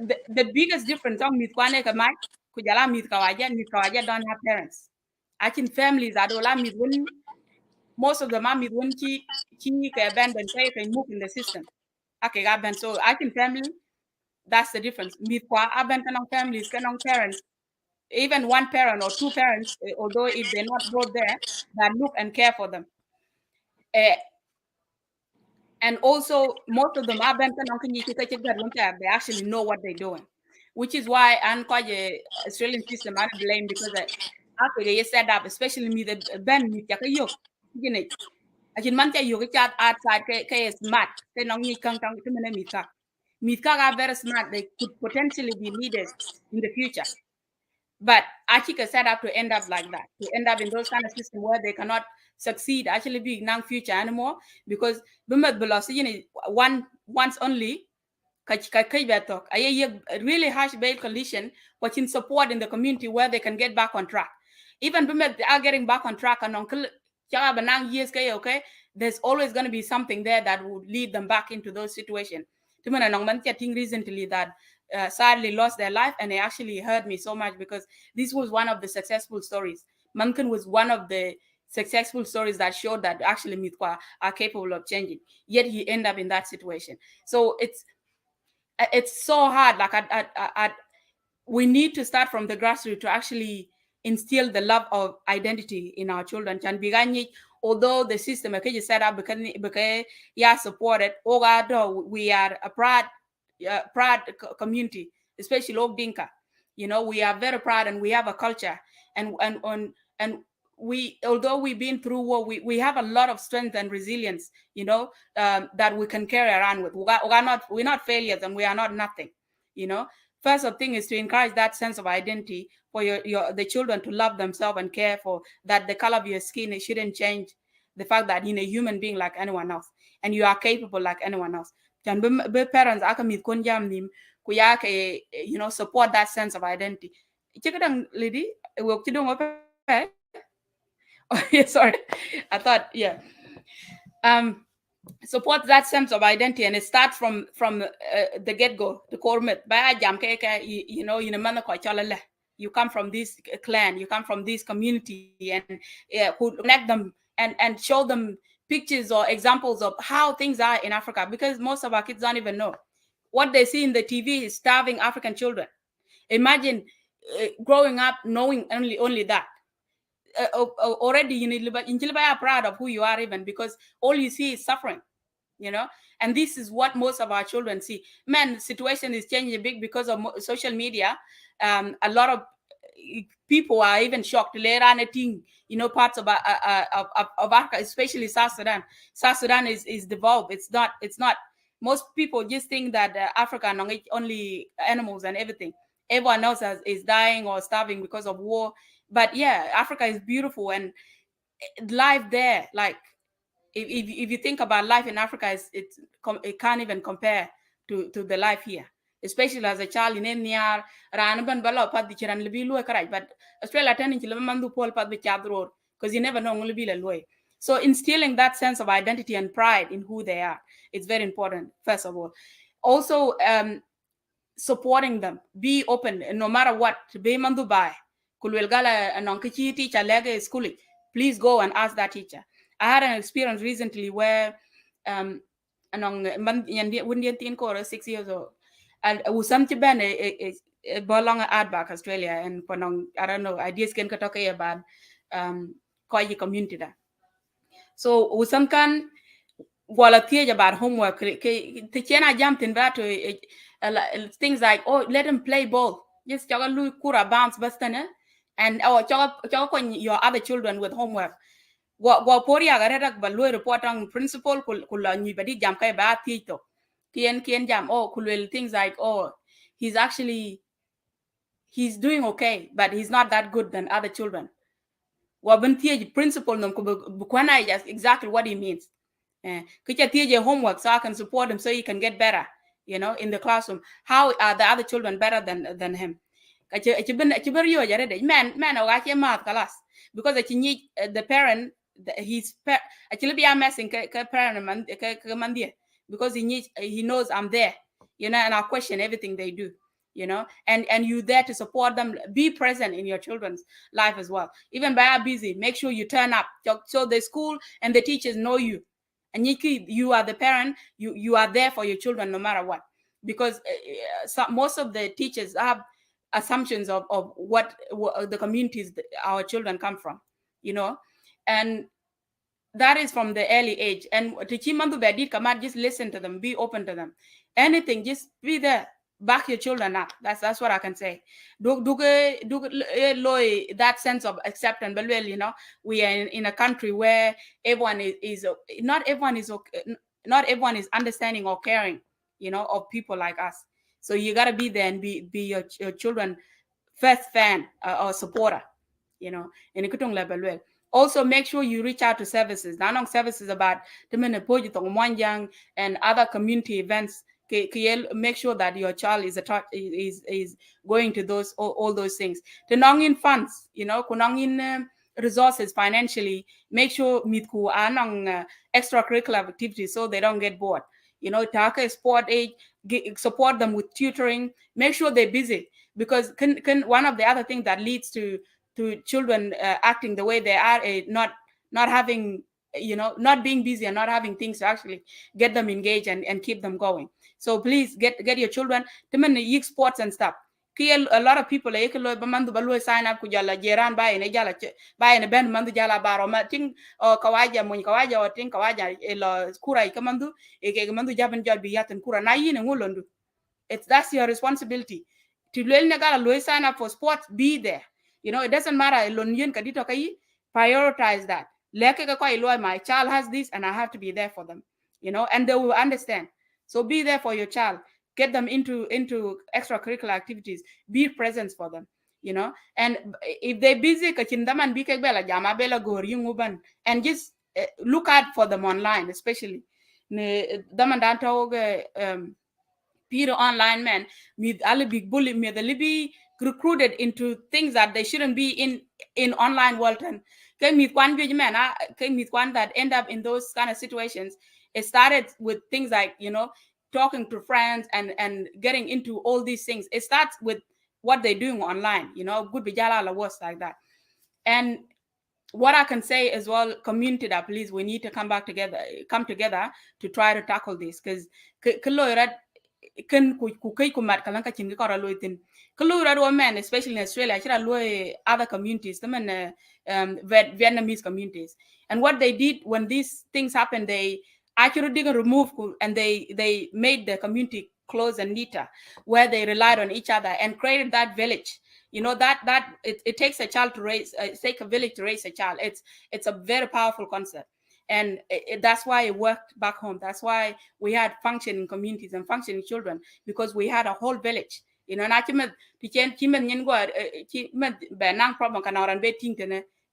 the biggest difference on don't have parents. I think families are when most of the mom when she abandoned move in the system. Okay, so I think family, that's the difference. Families, parents, even one parent or two parents, although if they're not both there, that look and care for them. And also, most of them they actually know what they're doing, which is why I'm quite a Australian system I blame, because after they set up, especially me the band me I can man you chat outside smart. They don't need are very smart. They could potentially be leaders in the future. But Achika set up to end up like that, to end up in those kind of systems where they cannot succeed, actually be non future anymore, because once only a really harsh bail condition, but in support in the community where they can get back on track. Even they are getting back on track and uncle years, okay, there's always going to be something there that would lead them back into those situations. Recently that sadly lost their life, and it actually hurt me so much because this was one of the successful stories. Mankan was one of the successful stories that showed that actually Mitwa are capable of changing, yet he ended up in that situation. So it's so hard. Like we need to start from the grassroots to actually instill the love of identity in our children. Although the system is set up because supported, we are a proud community, especially Dinka. You know, we are very proud and we have a culture, and we, although we've been through war, we have a lot of strength and resilience, you know, that we can carry around with. We're not failures and we are not nothing, you know. First of thing is to encourage that sense of identity for the children to love themselves and care for that. The color of your skin, it shouldn't change the fact that you're a human being like anyone else and you are capable like anyone else. Parents you know, support that sense of identity. Lady, oh, yeah, sorry. I thought, yeah. Support that sense of identity, and it starts from the get-go, the core myth. You know, you come from this clan, you come from this community, and who connect them and show them pictures or examples of how things are in Africa, because most of our kids don't even know. What they see in the TV is starving African children. Imagine growing up knowing only that. Already you are proud of who you are, even because all you see is suffering, and this is what most of our children see. Man, situation is changing big because of social media. A lot of people are even shocked later on parts of Africa, especially South Sudan is devolved. It's not most people just think that Africa only animals and everything. Everyone else is dying or starving because of war. But yeah, Africa is beautiful, and life there, like if you think about life in Africa, it can't even compare to the life here, especially as a child in India. But Australia because you never know. So instilling that sense of identity and pride in who they are, it's very important, first of all. Also, supporting them, be open no matter what. Please go and ask that teacher. I had an experience recently where 6 years old, and was something ben a bolong ad back Australia, and I don't know, ideas can talk about community da. So usam kan wala teach about homework te chena jump in that things like, oh, let him play ball, just chaga lu kura bounce bastane, and chaga your other children with homework. Go pori agaredak ba lu report on principal kula ni badi jam kai ba tito kien jam, oh, kulwel things like, oh, he's doing okay, but he's not that good than other children. Principal just exactly what he means. Your homework so I can support him so he can get better, in the classroom. How are the other children better than him? Because the parent, he's actually be a messing parent because he knows I'm there, and I'll question everything they do, and you there to support them. Be present in your children's life as well, even by busy. Make sure you turn up so the school and the teachers know you, and you are the parent. You are there for your children no matter what, because most of the teachers have assumptions of what the communities our children come from, and that is from the early age. And just listen to them, be open to them. Anything, just be there, back your children up. That's what I can say. That sense of acceptance. But well, we are in a country where everyone is not everyone is understanding or caring, of people like us. So you gotta be there and be your children first fan or supporter, in a kutung level. Well, also make sure you reach out to services. Now, services about the and other community events. Make sure that your child is going to those all those things. The non-in funds, kunangin resources financially. Make sure mitku anong extracurricular activities so they don't get bored. Taka sport age, support them with tutoring. Make sure they're busy, because one of the other things that leads to children acting the way they are, not having, not being busy and not having things to actually get them engaged and keep them going. So please get your children to sports and stuff. A lot of people sign up kujala jeran by ben mandu jala baro ma ting kawaja mun kawaja or ting kawaja elo kura kamandu mandu jaban jal bi yatan kura na yine ngulondu. That's your responsibility. To sign up for sports, be there. It doesn't matter. Prioritize that. My child has this and I have to be there for them. And they will understand. So be there for your child. Get them into extracurricular activities. Be present for them. And if they're busy, and just look out for them online, especially. Peter online man with ali big bully me the be recruited into things that they shouldn't be in online world. And that end up in those kind of situations. It started with things like talking to friends and getting into all these things. It starts with what they're doing online, good bijala was like that. And what I can say as well, community that please, we need to come together to try to tackle this, because can ku kai ku mat kalan ka chin ka ra loitin men, especially in Australia, chira loy other communities, them and Vietnamese communities. And what they did when these things happened, they actually didn't remove, and they made the community close and neater, where they relied on each other and created that village. You know, that it takes a child to raise, it takes a village to raise a child. It's a very powerful concept. And that's why it worked back home. That's why we had functioning communities and functioning children, because we had a whole village. You know,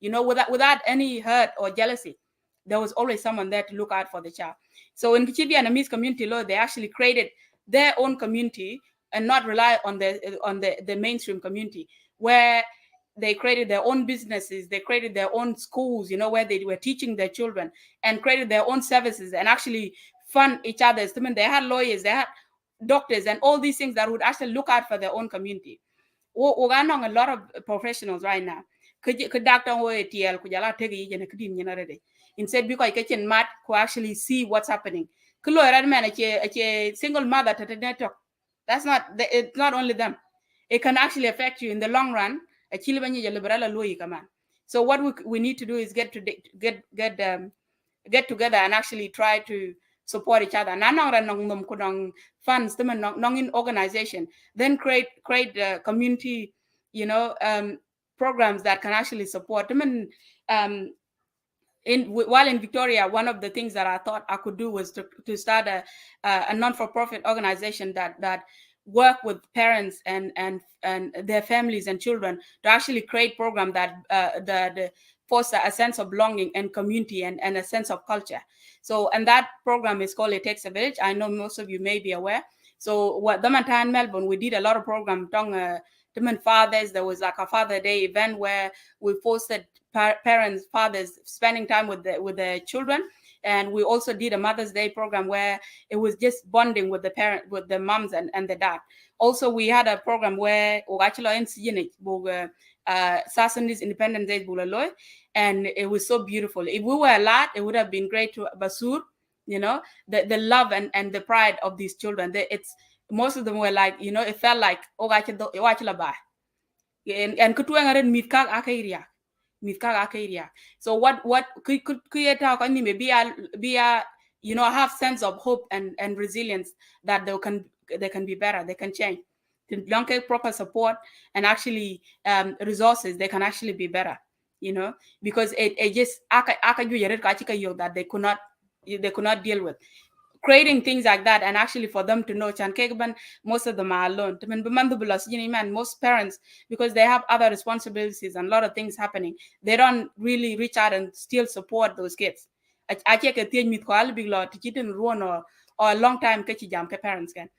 you know, without any hurt or jealousy, there was always someone there to look out for the child. So in Vietnamese community law, they actually created their own community and not rely on the mainstream community, where they created their own businesses, they created their own schools, you know, where they were teaching their children, and created their own services and actually fund each other's. I mean, they had lawyers, they had doctors, and all these things that would actually look out for their own community. We're a lot of professionals right now. Could doctor TL instead, because I can mat who actually see what's happening. A single mother to network. That's not, it's not only them. It can actually affect you in the long run. So what we need to do is get together and actually try to support each other. Funds them in organization, then create community, you know, programs that can actually support them. And while in Victoria, one of the things that I thought I could do was to start a non-for-profit organization that work with parents and their families and children to actually create programs that foster a sense of belonging and community and a sense of culture. So, and that program is called It Takes a Village. I know most of you may be aware. So what the in Melbourne, we did a lot of programs on fathers. There was like a Father Day event where we fostered parents, fathers spending time with their children. And we also did a Mother's Day program where it was just bonding with the moms and the dad. Also, we had a program where Sudanese Independence Day, and it was so beautiful. If we were a lot, it would have been great to Basur, you know, the love and the pride of these children. It's most of them were like, you know, it felt like and so what could create maybe you know, have sense of hope and resilience that they can be better, they can change. Don't get proper support and actually resources, they can actually be better, you know, because it just that they could not deal with. Creating things like that, and actually for them to know most of them are alone. Most parents, because they have other responsibilities and a lot of things happening, they don't really reach out and still support those kids. I check a thing with big lot to or a long time parents can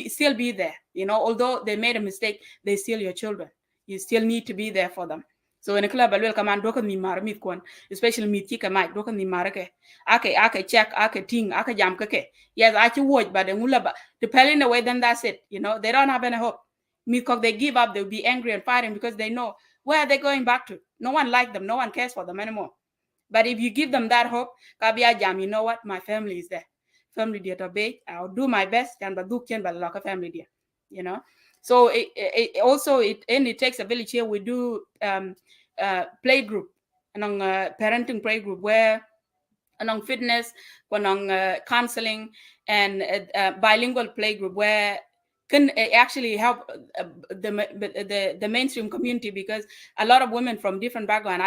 still be there, you know, although they made a mistake, they still your children. You still need to be there for them. So in a club, I will come and doka ni mar mit kon, especially mit tika mic doka ni marake. Ake check, ake ting, ake jam kake. Yes, I watch, but the pelling away, then that's it. You know, they don't have any hope. Because they give up, they'll be angry and fighting because they know where are they going back to. No one likes them, no one cares for them anymore. But if you give them that hope, kabia jam, you know what, my family is there. Family dear to be, I'll do my best and but local family dear, you know. So it also it takes a village. Here we do play group and on parenting play group where on fitness, on counseling, and bilingual play group where can actually help the mainstream community, because a lot of women from different backgrounds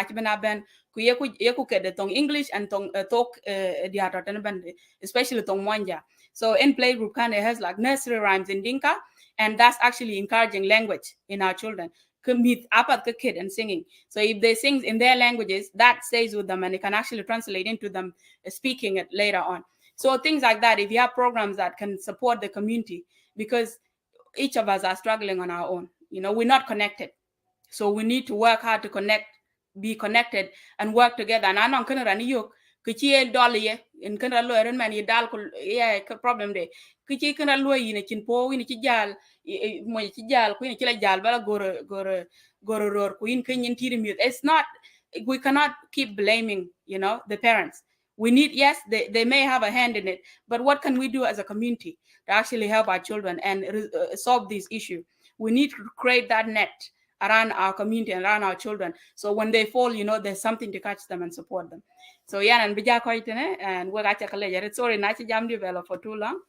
English and talk especially tong Mwanja. So in play group kind of has like nursery rhymes in Dinka, and that's actually encouraging language in our children. Meet up at the kid and singing. So if they sing in their languages, that stays with them and it can actually translate into them speaking it later on. So things like that, if you have programs that can support the community, because each of us are struggling on our own, you know, we're not connected. So we need to work hard to be connected and work together. And I know in kana lo eren man yidal ko problem de kichi kana lo yine kin po yine ci jal mo ci jal ko yine ci la jal bala goro ror ko yin kin tiri mi. It's not we cannot keep blaming, the parents. We need, yes, they may have a hand in it, but what can we do as a community to actually help our children and solve this issue? We need to create that net around our community and around our children, so when they fall, there's something to catch them and support them. So yeah, and bija ko itene, and we got a sorry na chi jam develop for too long.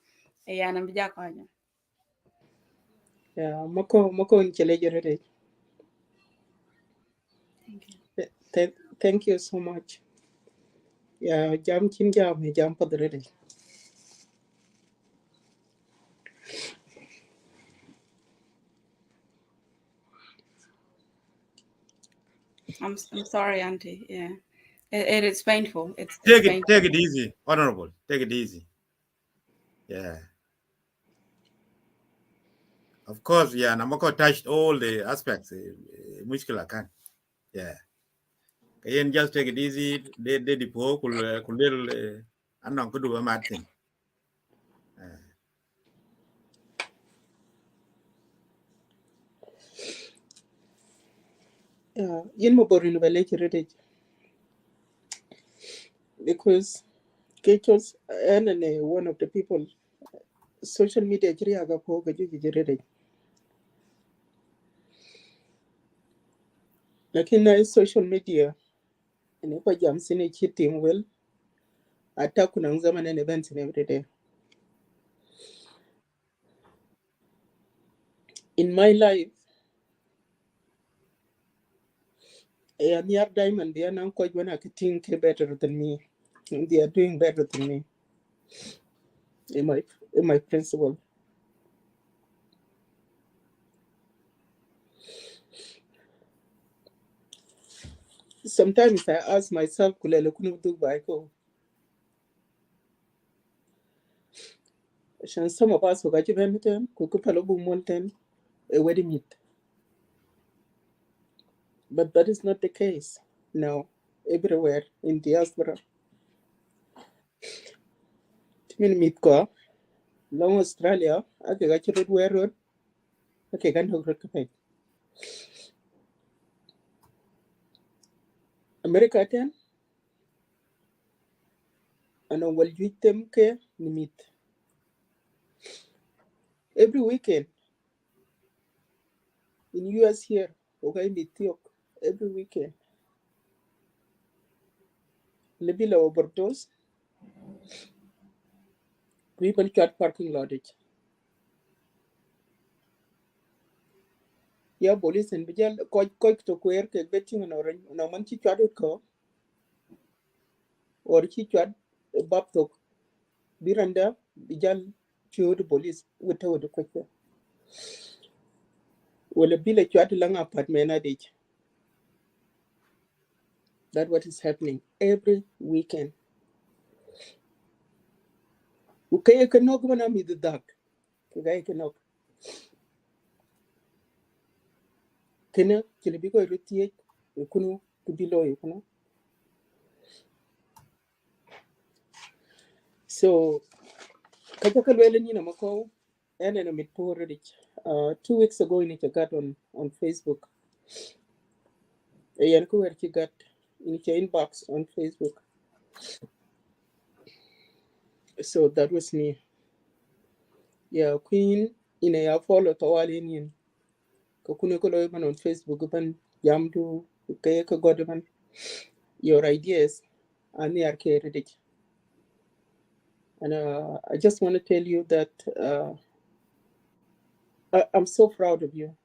Yeah, and bija ko. Yeah, mako in chele. Thank you so much. Yeah, jam padre. I'm sorry, Auntie. Yeah, it is painful. It's Take painful. it easy, Honorable. Take it easy. Yeah. Of course, yeah. Namako touched all the aspects. Mushkila can. Yeah. Kayen just take it easy. They depo kulil anong kudu ba Martin. Yeah, yin mo borin balake because Kechos and one of the people social media jiri aga po gaji jirede. Lakini social media and if I jam sine cheating well attack kuna zaman and events and every day. In my life, a near diamond they are now quite when I think better than me. They are doing better than me. In my principle. Sometimes I ask myself, kulele kunu do baiko. Some of us who got you beniten, kukupalobu monten, a wedding meet. But that is not the case now, everywhere in diaspora. Timin meet ko, long Australia, ake got you wear road, ake gan ho recommend. America ten, and I will use them ke meet. Every weekend in US here, okay, meet every weekend. Libila overdose, people cat parking lot. Yeah, police and bijal koi to queer ke betting on orange, no man chi chat ko, or chi chat bab to biranda bijal chew the police with the question. Well, a bill a chat lang apartment at it. That's what is happening every weekend. Okay, I can knock when I'm in the dark. Okay, I can knock. Can I be going to take you to below you? So, Kajakalwele ni na mako, and then I met poor rich. 2 weeks ago, in it, I got on Facebook. A yanku where she got in your inbox on Facebook. So that was me. Yeah, Queen in a follow Tawalian. Kokunokolo man on Facebook, ban Yamdu, Kayaka Godman. Your ideas and they are carried. And I just want to tell you that I'm so proud of you.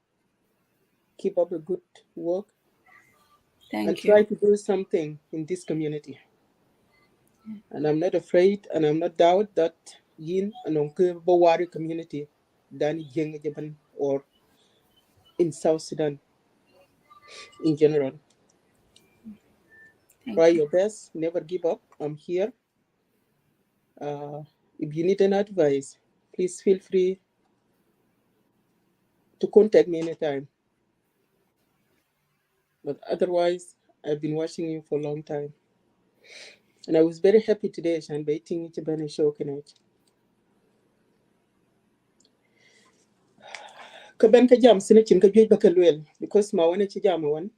Keep up the good work. Thank and you. try to do something in this community. And I'm not afraid and I'm not doubt that yin and Onke Bawari community than Jeng Japan or in South Sudan in general. Try your best, never give up. I'm here. If you need an advice, please feel free to contact me anytime. But otherwise, I've been watching you for a long time. And I was very happy today, Shan Baiting Chibane show connect. Kaben ka jam sine chin ka juj baka luel because ma wane chi jam wan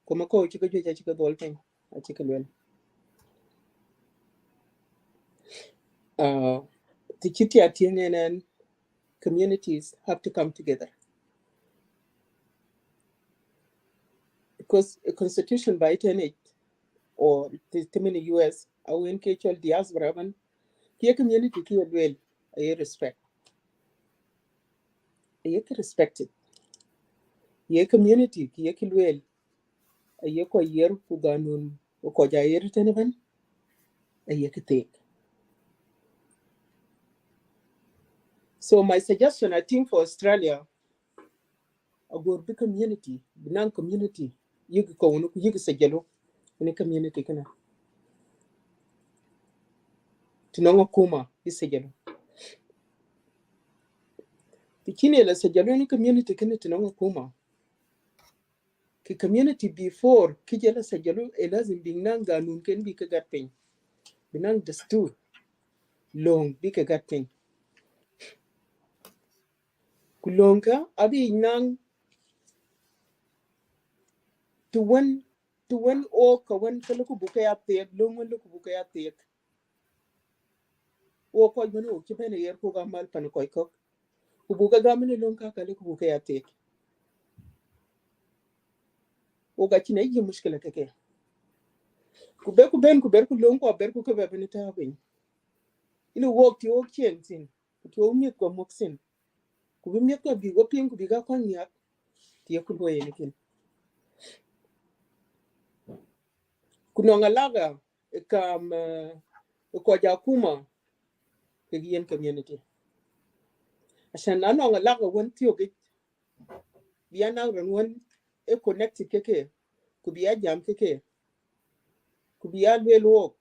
kuma ko chika jwe chika dol pen a chika lwel the kiti and communities have to come together because a constitution by it or the in the US au in kechol diaspora ban kia community kia lwel a respect a respected ye community kia kilwel a ye ko yer ku ganun ko ja yer tene ban a ye kite. So my suggestion, I think, for Australia, a good community, the community, you go, you say yellow in a community, kana. Tinongo kuma, you say yellow. The kine la say yellow in a community, kana tinongo kuma. Ki community before, ki jela say yellow, elazim binanga nun ken bi kagat pen. Binang destur, long bi kagat pen. Kulonga, abi nang to one or kawan kaluku bukaya tek, long one look bukaya tek. O ko man o ki bene yer ko gamal pan ko ko ku buga gamene lon ka kale ku buga yatek o ga kine yi mushkila kake ku be ku ben ku ber ku lon ko ber ku ko be bene ta bin ina wok ti o kien tin ku o mi ko moksin ku bi mi ko bi go pin ku bi ga kon yak ti ku lo yen kin ku no ngalaga kam ko ja kuma ke yen community asan na no ngalaga won ti o ge bi ana ran won e connected keke ku bi jam keke ku bi lwel wok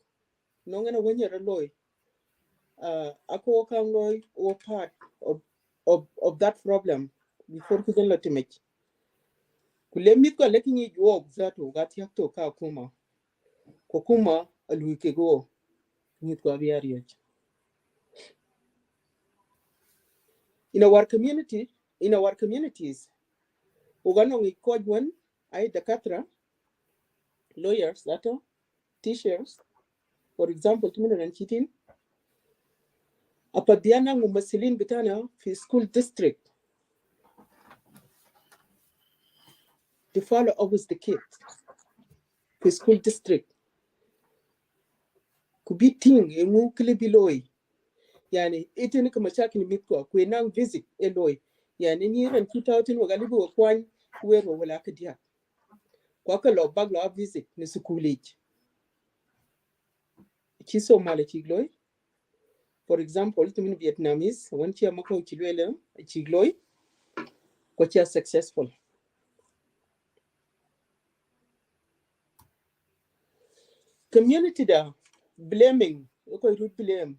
no ngana wonyere loy ako kan loy or part of that problem before ku den latimech ku lemit ko lekini wok zato gat yakto ka kuma ko kuma alwi ke go nit ko abiariyo in our communities ugano ngi kodwan ay dakatra lawyers zato teachers for example tumina ran chitin apadiana mumasilin bitana fi school district to follow always the kids fi school district kubi ting engu kile biloy yani itene kama mashakil mitko ku nang visit eloy yani ni ran 2000 wagalibu kwan wero wala kadia kwa ka lo bag lo visit ni schoolage kiso male chigloy for example tumin Vietnamese one chia mako chilwele chigloy ko chia successful community da blaming ko root blame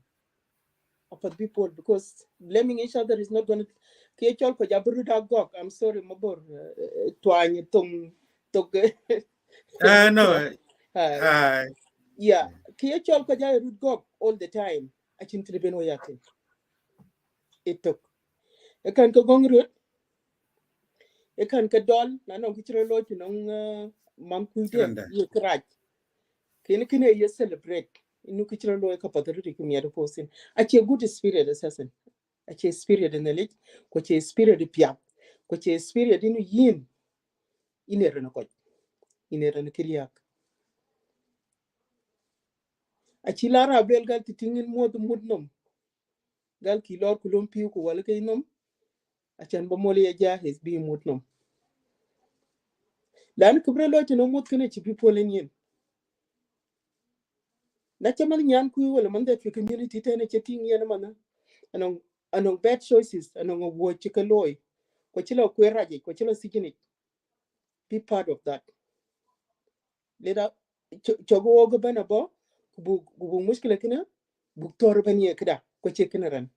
upon people because blaming each other is not going to kiechol ko jabru da gok I'm sorry mabor twany tung No. yeah kiechol ko ja root gok all the time achin tribeno yatin it took e kan ko gong root e kan ka dol na no kichiro lo tinong mam kuide ye kraj kine ye celebrate inu kichiro lo ka patru ri kumya do posin achi good spirit assassin achi spirit in the lit ko che spirit pia ko che spirit inu yin inere na ko inere na kiriak achi lara bel gal titingin mod mudnom gal ki lor kulom piu ko wala kay nom achan ba mole ya jahes bi mudnom dan kubre lo tino mud kene chi people yen na chamal nyan ku wala man da fi community tane chatting yen mana anong bad choices anong wo chikaloy ko chilo kweraje ko chilo sigini be part of that leda chogo go bana bo bu mushkila kina bu tor bani kida ko che kina ran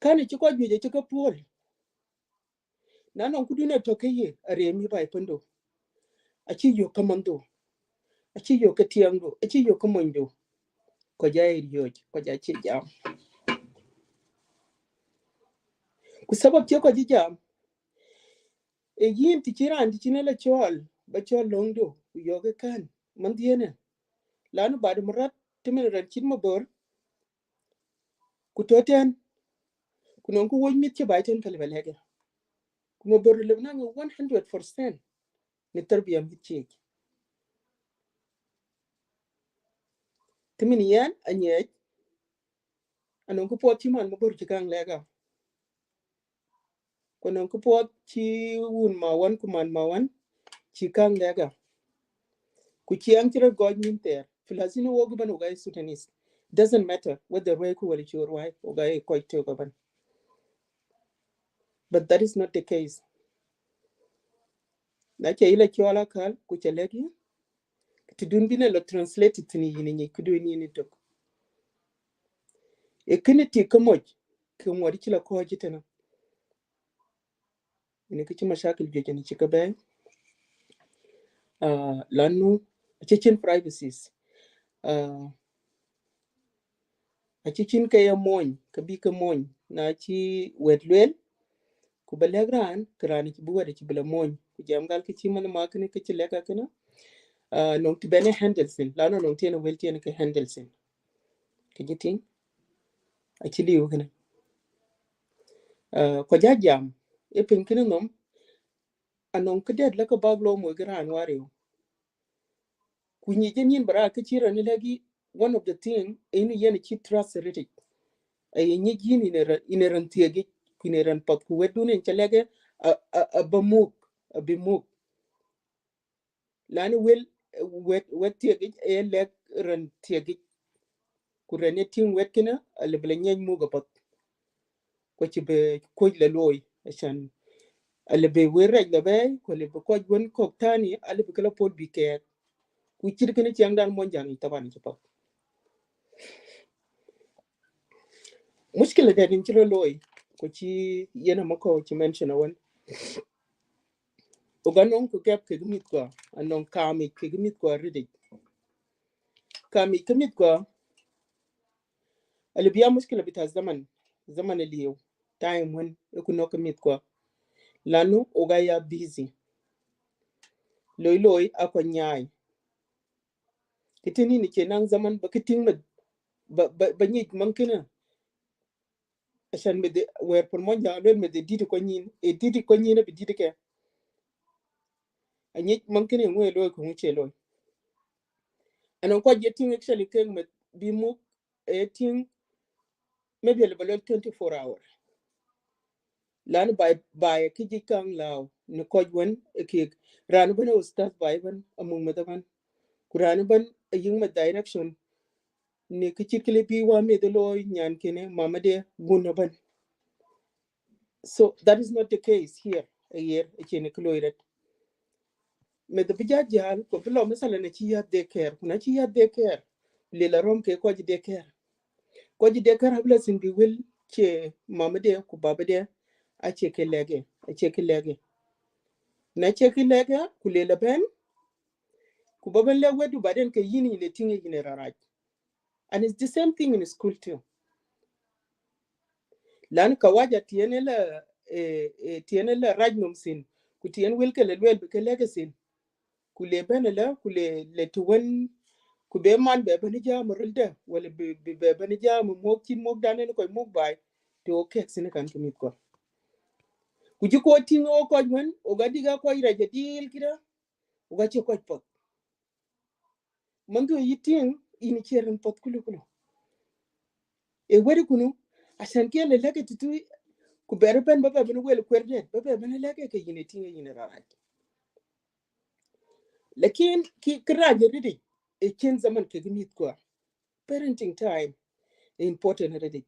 kani chiko juje chiko pol nanon kudune tokeye aremi bai pando achi yo kamando achi yo katiangdo achi yo kamondo ko jair yo ko ja che jam ku sabab che ko jam e yin ti chiran ti chinela chol ba chol longdo yoga kan man diene lanu badu murat timin ran chin mabor ku toten kunon ku woj mit ke baiten kalbalege kuma bor lebna 100% ni tarbiyam hitche timin yan anye anon ku poti man mabor chikang lega kunon ku pot chi wun ma wan kuman ma wan chikang lega ku chiang tira god min ter filasino wogu ban ugai Sudanese doesn't matter whether way ku wali chor wai ugai ko to ban, but that is not the case. Na ke ila chola kal ku chalegi tidun bina lo translate tini yini kudu ni tok e kiniti kamoj ke ngwadi chila ko jitena ni kichi mashakil jeje ni chikabe lanu chichin privacies a chichin kaya moñ kabi ka moñ na chi wedlwel ku balagran krani ki buwada ki bala moñ ku jamgal kichi man ma kini kichi leka kana non ti bene handelsin lanu non tiene wel tiene ke handelsin kijitin a chili yo kana ko jajam e pinkini nom anon kedet la ka baglo mo gran ware kunyi jenin bara ka chira ni lagi one of the thing eni yen chi trust rate ay nyi gini ne ran tiege kine ran pat ku wedune chalege a bamuk a bimuk lani wel wet tiege e lek ran tiege ku rene tin wetkina ale bla nyany mu ga pat ko ci be ko la loy ashan ale be weraj la bay ko le ko gon ko tani ale be kala pod bi ke ku ci dikene ci angdan mo jang tabani ci pat mushkila da din ci loy ko ci yena mako ci mention won o ganon ko kep ke gimit ko anon kami ke gimit ko ridi kami kemit ko ale biya mushkila bita zaman liyo time won ko no kemit ko lanu o ga ya busy loy ako nyaay kitini ni kenan zaman ba kitin ba nyit mankina ashan me de wer por mon jang me de didi ko nyin e didi ko nyin be didi ke anyit mankina ngwe loy ko nguche loy anon ko jetin actually ken me bi mu e tin maybe le balol 24 hours lan by kiji kang law ni ko gon ke ran bana ustad bay ban amung madaban kuran ban yin ma direction ne kici kile bi wa me de loy nyan kene mamade gunaban. So that is not the case here here kene kloiret me de bijajal ko bilo misala na ci ya de care kuna ci ya de care le la rom ke ko ji de care habla sin bi wil ke mamade ku babade a ce ke lege na ce ke lege ku le la ben ku baban le wedu baden ke yini le tingi yine raraj. And it's the same thing in school too. Lan kawaja tiene la rajnum sin ku tien wilke le wel ke legacy ku le benela ku le tuwen ku be man be bani jam rulda wala be bani jam mokin mok danen ko mok bay to okay sin kan kimit ko ku ji ko tingo ko wen o gadi ga ko ira jadil kida o ga ci ko pot mango yitin ini keren pot kulu e wari kunu asan ke le leke tutu ku bere ben baba ben wel kwerde baba ben leke ke yine tinga yine raraj lakin ki kraje ridi e ken zaman ke gimit ko parenting time important ridi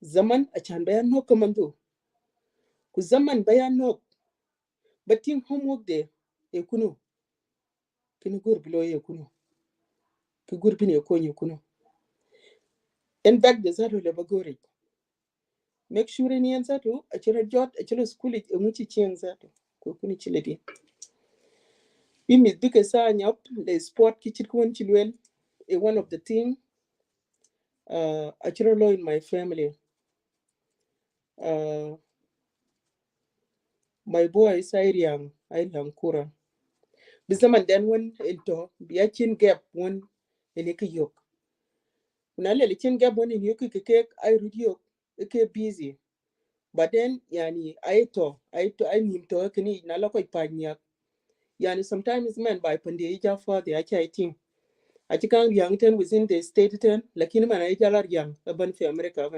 zaman a chan bayan no komando ku zaman bayan no batin homework de e kunu kini gurbilo e kunu ki gurbine ko ni kunu en bag de zaro le bagore make sure ni en zato a chere jot a chere school e muchi chen zato ko kuni chiledi bimi duke sa nyap le sport ki chit kun chilwel e one of the thing a chere law in my family my boys Iriang Kura. Bisaman then when into Biachin gap one in a yok. When I let the chin gap one in yoke cake, I read yok, busy. But then yani I need to kani na lokoi panya. Yani sometimes men by Pandia for the Achai team. I think young ten within the state ten, lakini man I jalar young, a bun for America.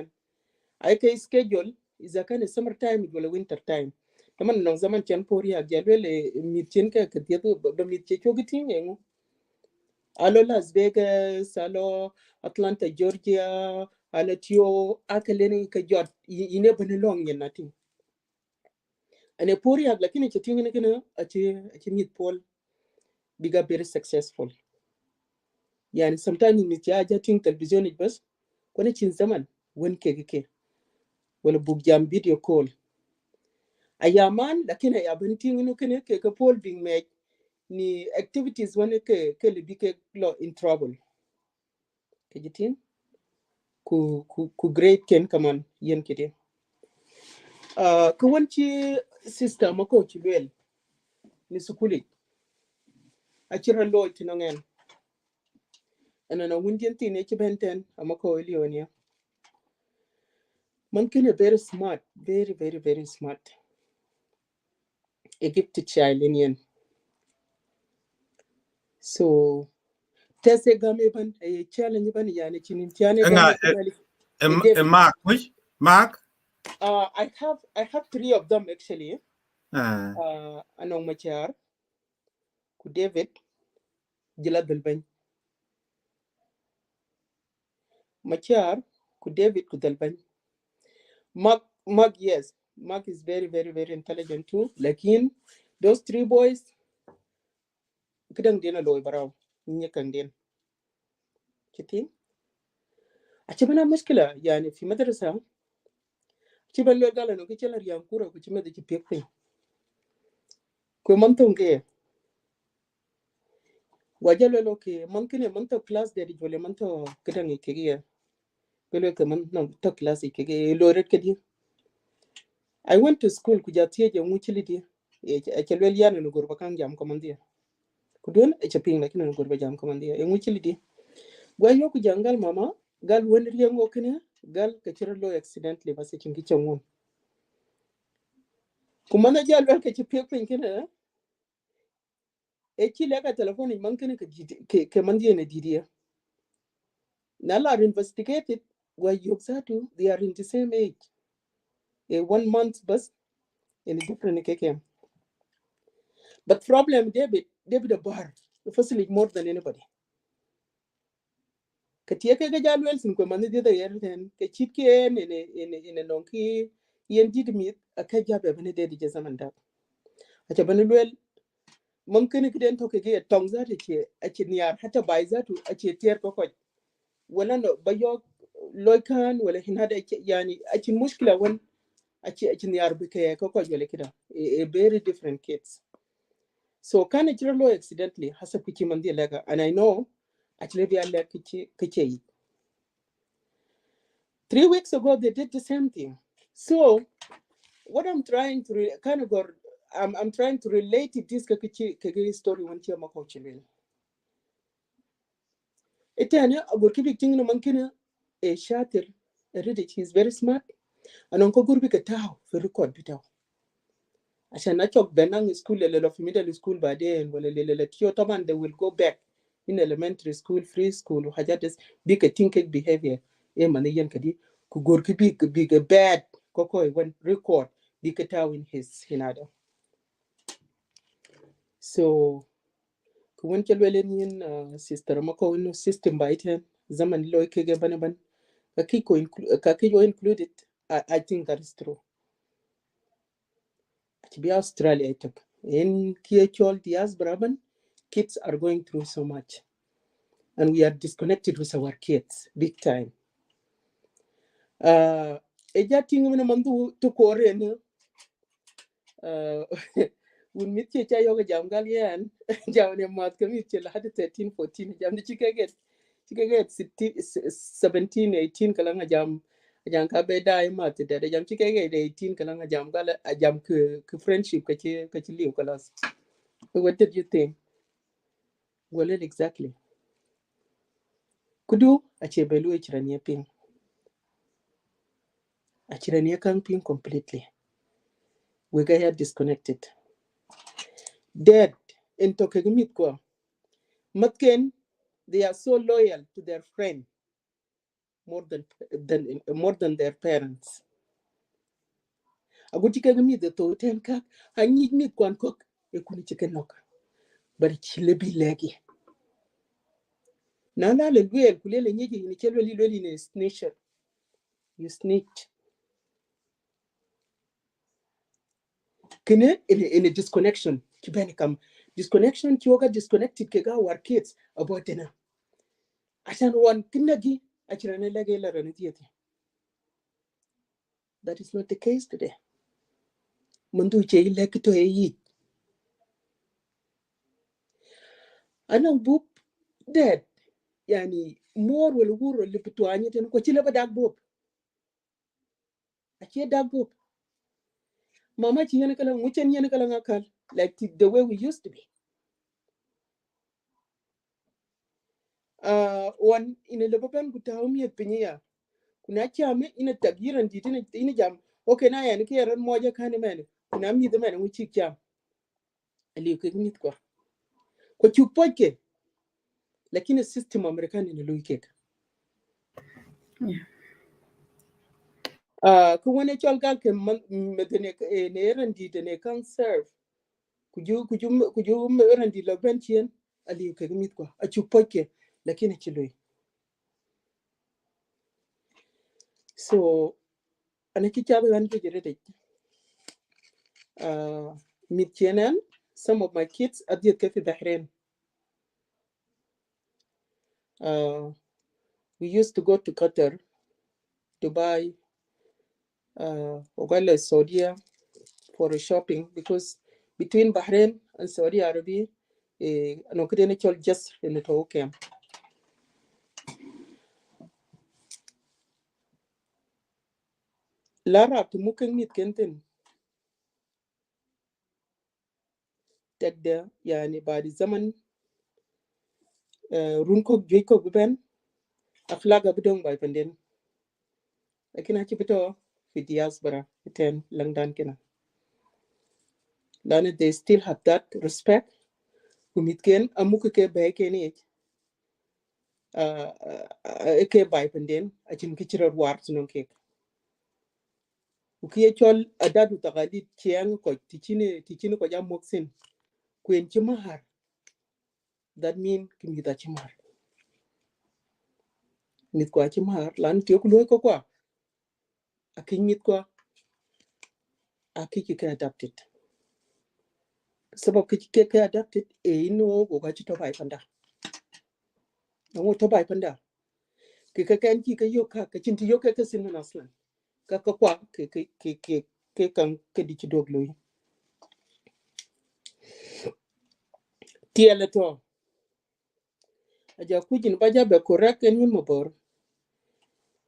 I can schedule is a kind of summertime, it will winter time. Taman nong zaman chan pori a jalwele mitchen ka katiatu mitche chogiting. Alo Las Vegas, alo Atlanta, Georgia, alo Tio, Akaleni ka jot, never long yen nothing. And a pori ag lakini chating in a gana, a meet Paul, bigger very successful. Yani sometimes in the aja ting television it was, when it's in zaman, when keke. Well, book jam video call. Ayaman, lakini ayabanting no kene ke Paul being made ni activities one ke libike law in trouble. Kejitin ku great ken kaman yen kede. Kawanchi sister mako chibel ni sukuli. Achira law tinangen. Anana wundian tin echibenten amako elionia. Man kene very smart, very smart. A gifted child in. So tese game ban a challenge ban yani chinintiane game Mark I have 3 of them actually. Anong Machar ku David Jila Dalbany. Machar ku David ku Dalbany. Mark yes. Mark is very intelligent too. Lakin those 3 boys kidang dina loy baraw nyekang din. Kiti achibana mushkila yani fi madrasa chiban lo gala no kichela riyankura ku chimede chipekpe ko mantonge wajalo lo ke mankine manto class de jole manto kidang ikege pelo ke man no to class ikege lo ret kedi. I went to school kujatie je muchilidi e chelwel yana no gorba kan jam komandia kudon e chaping lakini no gorba jam komandia e muchilidi gwayo ku jangal mama gal won riyango kene gal ka chiro lo accidentally base chingi chongon kumana jal wel ke chipekpe kene e chile ka telephone mankine ke mandia ne didia Nala are investigated why Yoxatu, they are in the same age. A 1 month bus in a different KKM. But problem David a bar, firstly more than anybody. Katiaka Gajalwells in Command the other year then Kachitkin in a donkey yen did meet a kajab a benedicted Jasamanda. At a Benuel Monkey couldn't talk again tongues at a chinia had a biza to a cheer cocoy. Well, I know by your Loikan, well, he had a yani, a chimuskila when actually a very different kids. So can it roll accidentally has a pichimandi lega and I know actually they are like 3 weeks ago they did the same thing. So what I'm trying to I'm trying to relate it this kaki story one tia mako chilwel. Etania agurkibi ting no mankina a shatter a Reddit he's very smart and uncle gurbi katao for record bitao. Ashan nachok benang school of middle school by then they will go back in elementary school free school hajates big a think behavior maniyan kadi ku gorki big bad koko when record big in his hinada. So ku won chelwelen sister mako no system by ten zaman loy kege banaban kakiko included. I think that is true. To be Australia, I took in Kiechol Diaspora, kids are going through so much, and we are disconnected with our kids big time. Ejating when a mandu to Korean, we meet Chayoga Jamgalian, Jamia Mat Committee had 13, 14, Jam the Chicago 17, 18 Kalanga Jam. jam ka be dai ma te de jam ci ke 18 kala nga jam gala jam ke friendship ka ci liw kalas. What did you think? Well, exactly. Kudu ache belu echirania ping. Achirania kang ping completely. We got disconnected. Dead in Tokegimit kwa. Matken, they are so loyal to their friend more than their parents. Aguti kagami the to ten kak. I need me kwan cook. E kuni chicken knock. But it's lebi leggy. Nana le guel kulele nyiji ni chelo lili ne snitcher. You snitch. Kene in a disconnection. Kibeni kam disconnection kioga disconnected kega our kids about dinner. Ashan one kinagi achirane lege la ranitiete. That is not the case today. Mundu che ileki to eyi. Anang boop dead. Yani more will wuro lipitu anyeten ko chile ba dag boop. Achie dag boop. Mama chi yana kala muchen yana kala ngakal like the way we used to be. One in a lebaban kutaumi at Pinia. Kuna chame ina tagiran diti ina jam. Okay na yani kiyaran moja kani mene. Kuna mi the mene uchi jam. Ali ukigimit kwa. Kwa chupoke. Lakini system Amerikani ni luikeka. Kuwane cholga ke medene ne erandi ne kan serve. Kuju erandi la benchien ali ukigimit kwa. Achupoke lakini chilui. So anakichabe wanke jerede. Mid some of my kids adiyat ke fi Bahrain. We used to go to Qatar, Dubai, Ogala, Saudi for a shopping because between Bahrain and Saudi Arabia, no credential just in the okay. Lara to muking meet Kenton. Take there, yani by the zaman Runko Jacob Ben, a flag of dung by Pendin. I can achieve it all with Diaspora, 10 Langdan Kena. Lana, they still have that respect. Kumitken, Amuke Baken age. Eke by Pendin, I can kitchen or warts no cake. Ukiachol adadu tagadit chiang ko tichini ko jam moksin kwen chimahar. That mean kimita chimahar. Mit kwa chimahar lan tiok luo ko kwa. Aking mit kwa akiki ke adapted. Sabab kiki ke adapted ino go gachi to bai panda. Ngo to bai panda. Kika kan kika yoka ka chinti yoka ka sinu naslan. Kaka kwa ke kan ke dichidog lui. Tiele to. Aja kujin baja be correct en mabor.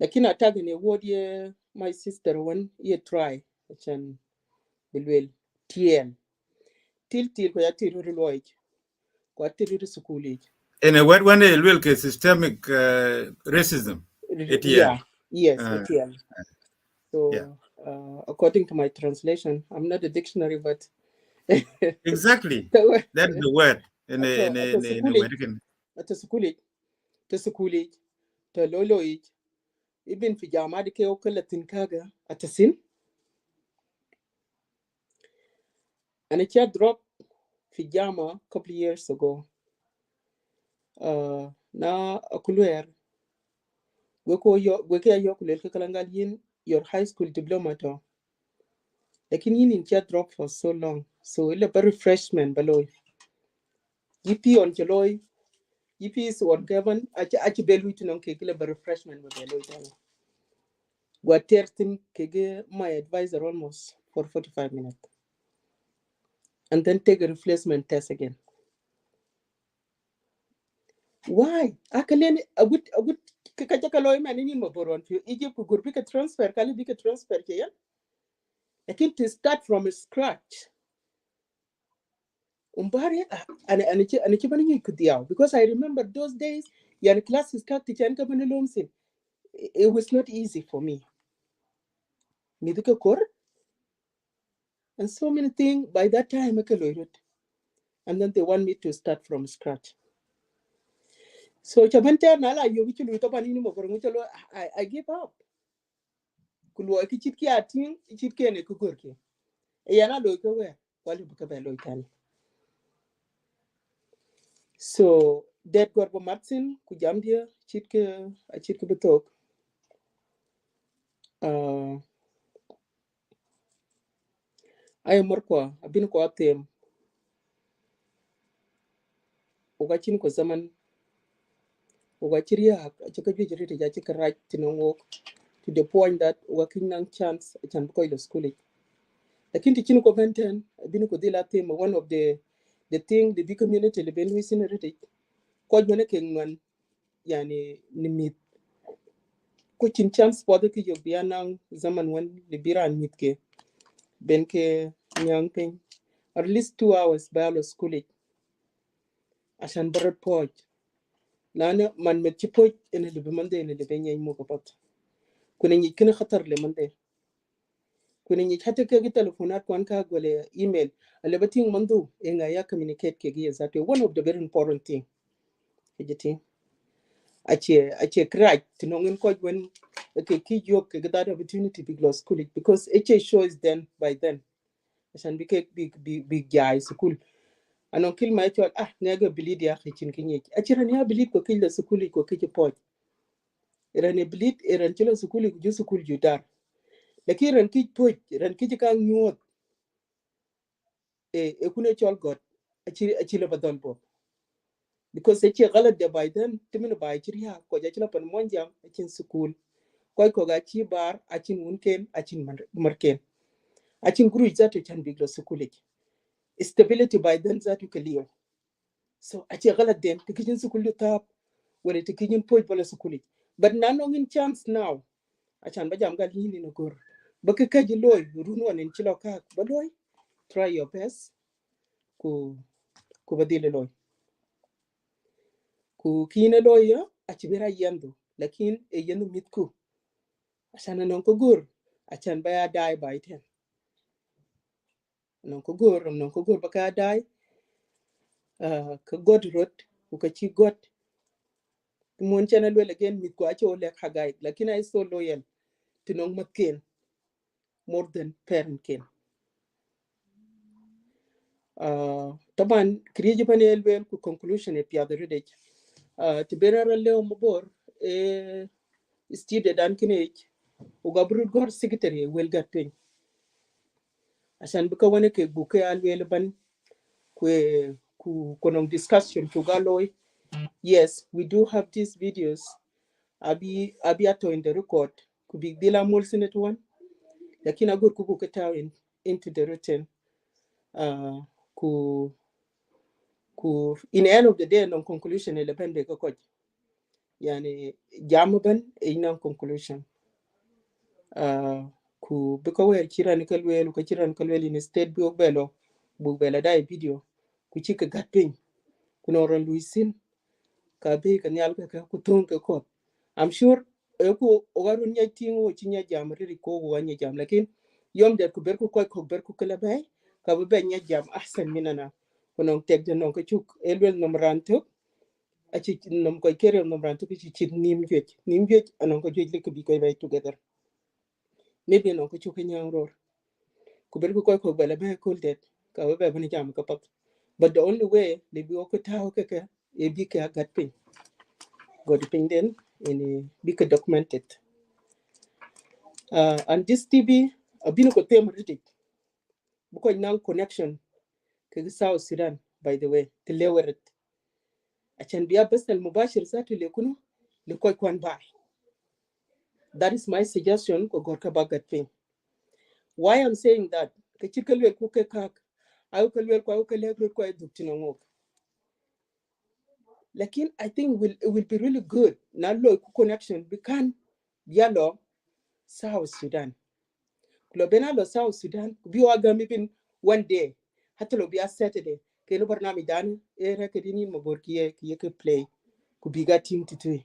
Lakini atagi ne word ye my sister one ye try chan bilwel tien til ko ya tiru loy ko tiru sukuli In a word, when they will get systemic racism. yeah yes ATL. So yeah. According to my translation, I'm not a dictionary but Exactly. That's the word in a American. At sukuli to loloy ibn fi jamadi ke okalatin kaga atasin and a chat drop fi jama couple years ago. Na akuluer gweke ayo kulel kalangal yin your high school diploma to lakini yin in chat drop for so long so ile very freshman baloy yipi on jeloy yipi is on Kevin achi belu tinon ke ile very freshman baloy tano watertin kege my advisor almost for 45 minutes and then take a replacement test again. Why? Akalen a good Kaka loy man in Moboron for Egypt could be a transfer, can be a transfer here. I think to start from scratch. Umbari and you could because I remember those days, your classes it was not easy for me. And so many things by that time, and then they want me to start from scratch. So I give up. So that got for Martin Kujambia chitke a chitke betok. I am Morqua, I've been co up them. Ogachin ko zaman Ogachiria, a chikajiri, a chika right to no walk to the point that working on chance a chan coil of school. The Kinti Chinko Benten, I've been co dila them, one of the thing the big community, the Benwis in a retic. Quite many king one, yani, nimit. Kuchin chance for the Kijo Bianang, Zaman one, the Bira and Mitke. Benke young thing, at least 2 hours by school. Ashan Barrett Port. Lana man met Chipot in a Libimande in a Libenya Mokapot. Couldn't you can hatter lemande? Couldn't you had to get telephone at one car email, a liberting mandu in a communicate kegi is that one of the very important thing. I cried to know in quite when a key joke get that opportunity to be school because HA shows then by then. Ashan big guy school. And on kill my child, never believe the Achin Kinyik. Actually, I believe ko kill the Sukuli ko kitty pot. Irane believe Eranchilla Sukuli, you Sukul Judar. The Kiran Kit Poit, Rankitikan knew a Kunachal got a chillabadonbo. Because the chair gathered by then, Timina by Chiria, Kojachila and Monjam, a chin Sukul. Koikogachi bar, Achin Munken, Achin Marken. Achin Gruj that it can be Glosukulik. Stability by then that you can live. So I tell them to kitchen sukulu tap when it kitchen point bola sukuli. But none in chance now. I can bajam gal in a gor. Bakakaji loy, runo and chiloka, but loy, try your best. Ku badile loy. Ku kina loya, achibera yendo, lakin a yendo mitku. Asana nonko gur, I can buy a die by 10. Nonko gur baka die. Ka god rot, ukachi got. Mon channel well again mit ko acho lek hagay lakin I so loyal to nong matken more than parent ken taban kriye panel well ku conclusion e pia the redej to berara leo mabor stide dan kinech u gabru gor secretary wel gatwen asan buka wane ke buke alwel ban ku konong discussion to galoy. Yes, we do have these videos. Abi ato in the record. Could be dila mulsinet one. Lakini agur kuku ketao into the written. Ku in the end of the day, non conclusion elepende kokoj. Yani jamuban non conclusion. Ku biko we chira nikalwelu ka chira nikalwelu in state bi okbelo bu bela dai video ku chika gatpin kunoron luisin ka be kan yal ka ku ton ka ko. I'm sure ku ogarun nya tingo chinya jam riri ko wanya jam lakin yom der ku ber ku koy ko ber ku kala bay ka be nya jam ahsan minana kunon tek de non ko chuk elwel nom ranto achi nom ko kere nom ranto ki chi nim jet anon ko jet le bi koy bay together maybe non ko chuk nya ror ku ber ku koy ko bela bay ko det ka be bani jam ka pat but the only way le bi ko taw ka e bi ka gat pin go dependent in be documented and this TV abino ko tem ritik because now connection ke South Sudan by the way to leweret achan biya bas al mubashir zatu le kunu le koy kwan ba. That is my suggestion ko gorka bagat pin. Why I'm saying that ke chikalwe ku ke kak ay kalwe ko ay kalwe ko ay duktino ngok Lakin I think it will be really good. Now low connection we can dialogue South Sudan. Globena lo South Sudan bi waga mipin one day. Hatta lo biya Saturday. Keno barnami dan era kedini maborkiye kiye play. Kubiga team titui.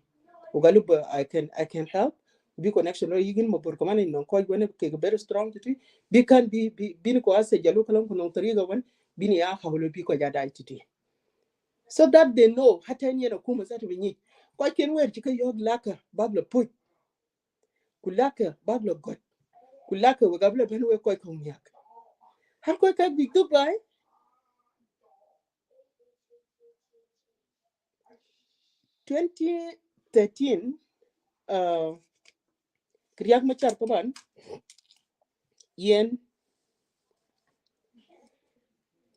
Ugaluba I can help. Be connection lo yigin mabor kamane non ko gone ke very strong titui. Bi can be ko ase jalu kalam ko non toriga wan bini ya hawlo bi ko jada titui. So that they know hata ni na kuma zatu binyi. Kwa ken wer chika yog laka babla put. Kulaka babla got. Kulaka wagabla benwe ko konyak. Har ko ka big Dubai. 2013 kriyak machar taban yen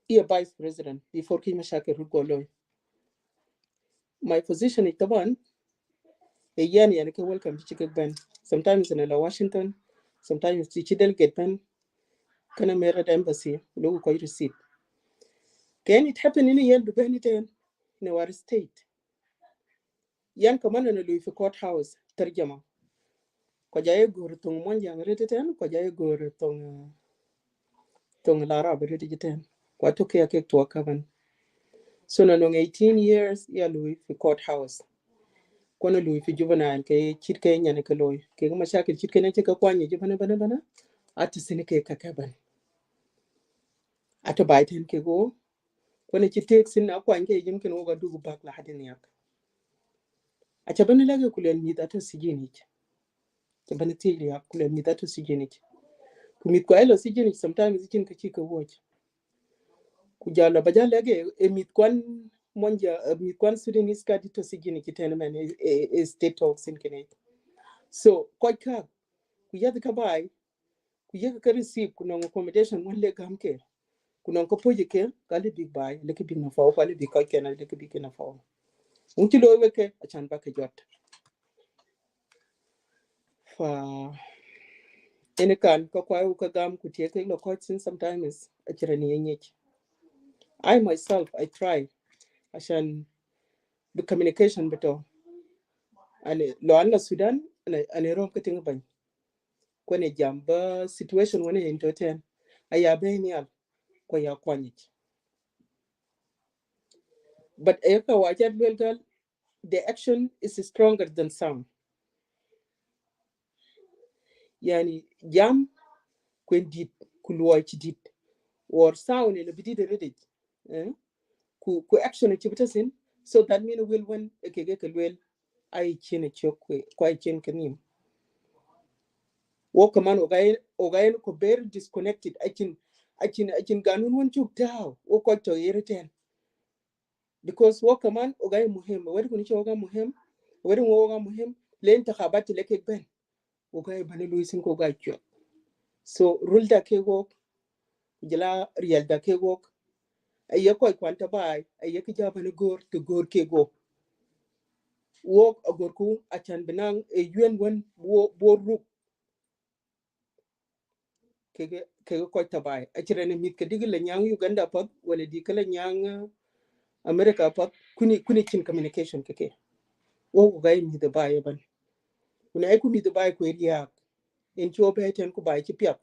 vice president before ki mashakir goloy. My position is taban yen yani ke welcome to chika ben. Sometimes in Washington, sometimes to delegate ben kana mera embassy logo ko receipt. Can it happen in yen beniten in our state? Yan kamana na lui fi courthouse tarjama. Ko jaye gor tong monjang reteten ko jaye gor tong lara reteten. Ko to ke ke to kaban. So na 18 years ya lui fi courthouse. Kono lui fi juvenile ke chit ke nyane ke loy. Ke ma shakil chit ke ne ke kwanye jubana bana. Ati sine ke kaban. Ata baiten ke go. Kono chit tek sin na kwanye ke jim ke no ga dugu bak la hadin yak. Acha bana lage kulen mi data sijinich. Bana tili ya kulen mi data sijinich. Kumit kwa elo sijinich sometimes ikin ka chika watch. Kujala bajala lage emit kwan monja mit kwan Sudanese ka dito sijinich tena man state talks in Kenya. So kwa ka kuyada kabai kuyada ka receive kuna accommodation one leg hamke kuna ko poje ke kali big buy leke big na fawo kali big ka kenan leke big na fawo. Unti lo weke achan ba ka jot. Fa ene kan ka kwa ka gam ku tie ke lo coach sometimes achirani yenyech. I myself I try ashan the communication beto ane lo anna Sudan ane rom kating ban kone jamba situation wane entertain aya benial ko ya kwanyich but eka wajat welgal the action is stronger than sound yani jam kwen dit kulwa dit or sound in a bidid ready ku action chibutasin so that mean will when ekege kelwel ai chine chokwe kwa chen kanim wo kaman ogay ko very disconnected akin ganun won chuk taw wo ko to yereten because wo kaman ogay muhim wadi kuni choga muhim wadi ngoga muhim len takhabati leke ben ogay bani luisin ko ga chok so rulda ke go jela real da ke go ay ko kwanta bay ay ke jabani gor to gor ke go wo agorku achan benang e yuen won bo ru kege ko tabay achirene mit ke digile nyang Uganda pat wala di kala nyang America pat kuni chin communication keke wo gay mi de bay ban kuna ay ku mi de bay ko riya en chobe ten ko bay ci piap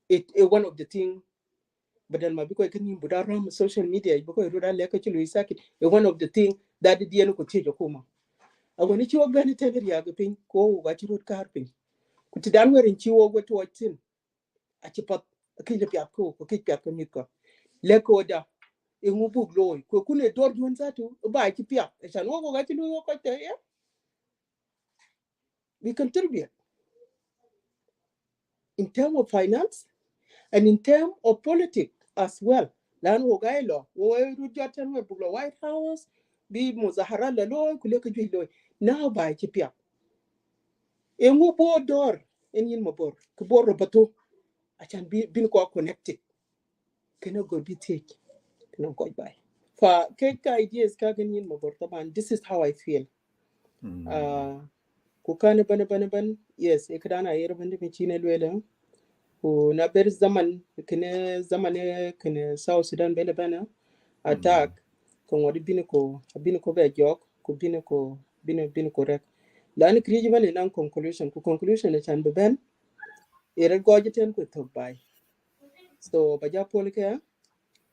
it one of the thing badal ma biko kan buda ram social media biko ruda le ka ci lu sakit one of the thing that the yen ko tejo kuma agoni ci wo gani ten riya ga pin ko ga ci rut kar pin ku ti dan werin ci wo go to tin a ci pat ki le piap ko ki piap ko mit ko le ko da e ngu bug loy ko kune dor jun zatu ba ci piap e chan wo ga ci lu ko te ya we contribute in terms of finance and in terms of politics as well lan wo ga lo wo ru jatan we buglo White House bi muzahara la loy ku le ko joy loy now ba ci piap e ngu bo dor en yin mabor ko bo robato a chan bin ko connected kena go bi take kena ko bay fa ke ideas ka ganin mabor taban this is how I feel ku kana ban yes e kadana yero bande me chine lwela ko na ber zaman kene South Sudan bele bana attack ko ngodi bini ko be jok ko bini ko rek lan kriji bane nan conclusion e chan be ben ere gojiten ko to bay so ba ja pol ke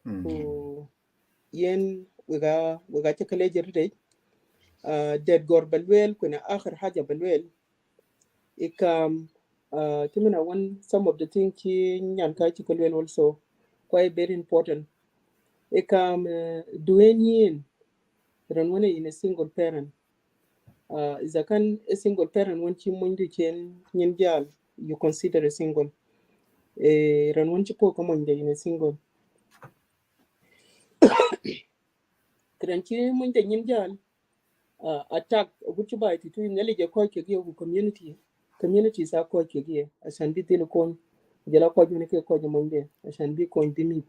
ko yen wiga chakale jirde dead gor balwel kuna akhir haja balwel ikam kimina one some of the things ki nyan ka chikalwel also quite very important ikam duen yin ran wani in a single parent is a kan a single parent when chi mundi chen nyin jal you consider a single ran wani po ka mundi in a single kran chi mundi nyin jal attack guchi ba ti tu nele je ko ke gi community sa ko ke gi asan bi tin ko jela ko ne ke ko mundi asan bi ko dimi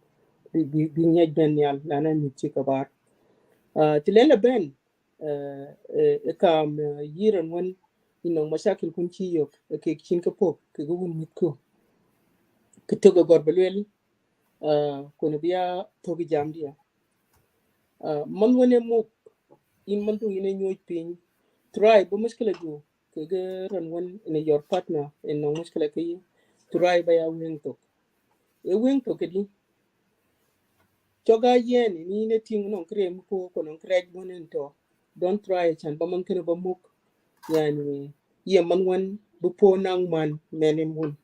bi nyaj ben yal lana mi ci ka bar tilele ben kam yiran wan ino mashakil kun ci yok ke kin ka pop ke gun mit ko ke to go gorbelwel ko ne biya to gi jamdia man wone mo in man to ine nyoy pin try bo muskila do ke ga ran wan in your partner in no muskila ke try ba ya wen to ke di choga yen ni ne ting non krem ko non kraj monen to don't try chan ba man kene ba muk yani ye man wan bu po nang man menen mun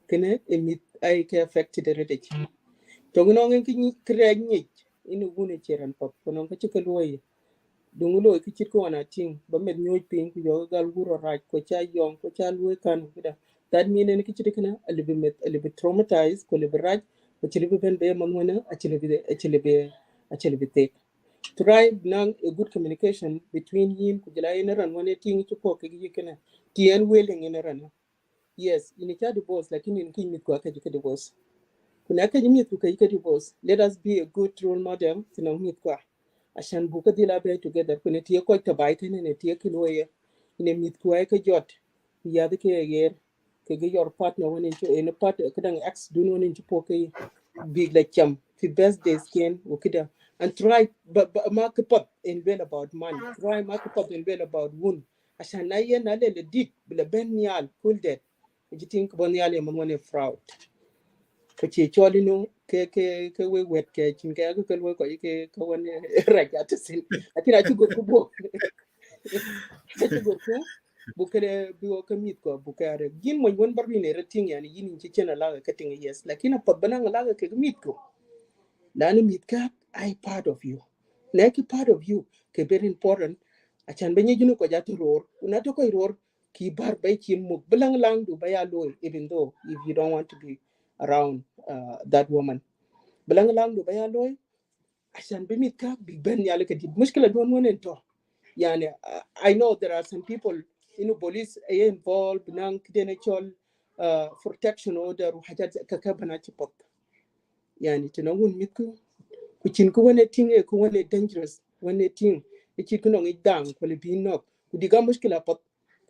kene emit ay ke affected redech to no ngen ki kraj ni inu gune cheran pap ko non ka chike loye dungulo ki chit ko na ting ba med nyoy pin ku yo gal guro raj ko cha yong ko cha loy kan kida that mean ne ki chit kana alibi traumatized ko libi raj ko chilibi ben be man wana a chilibi te try nang a good communication between him ku jala ina ran wane ting ci ko ke gi kana tien weling ina ran yes ini cha divorce lakini in kin mit ko ka jika divorce kuna ka jimit ku kai ka divorce let us be a good role model tinang mit ko ashan buka dila be together kuna tie ko ta baite ne tie kiloye ine mit ko ka jot ya de ke yer ke ge your partner wane ci ene partner kadang ex dun wane ci po ke big like cham fi birthday skin ukida and try mark up in well about money try mark up in well about wound ashan na yen na le dik bla ben nyal cool that you think bon yale man wane fraud ko ci choli no ke we wet ke chin ke ko we ko ke ko wane raja to sin akira ci go ko bo ci go ko bukere biwo ka mit ko bukare gin mo won barni ne rating yani yin ci cena la ka tin yes lakini pa banang la ka mit ko lani mit ka I part of you like part of you ke very important achan benye junu ko jatu ror una to ko ror ki bar bay kin mu belang lang du baya loy even though if you don't want to be around that woman belang lang du baya loy achan be mit ka big ben yale ka di mushkila don wonen to yani I know there are some people police involved nang credential protection order وحاجات ككبنا تبط يعني تنون ميكو kuchin ko wane ting ko wane dangerous wane ting ichi kuno ngi dang ko le binok ku diga mushkila pat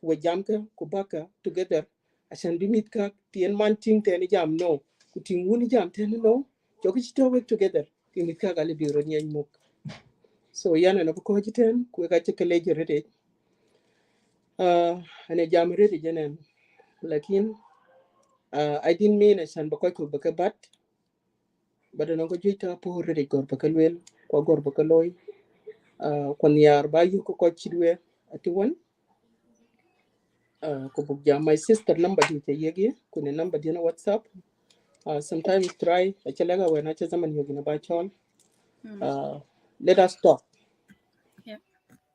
ku jamka ku baka together asan bi mit ka tien man ting te ni jam no ku ting woni jam te no to ki to work together ki mit ka gali bi ro nyen mok so yana na ko jiten ku ga te kale jere ane jam rede jenen lakin I didn't mean asan ba ko baka bat badana ko jita po rede gor baka lwel ko gor baka loy kon yar ba yu ko chidwe ati won ko bug jam my sister number di te yegi ko ne number di na whatsapp sometimes try a chalaga when I zaman yogi na ba chon let us talk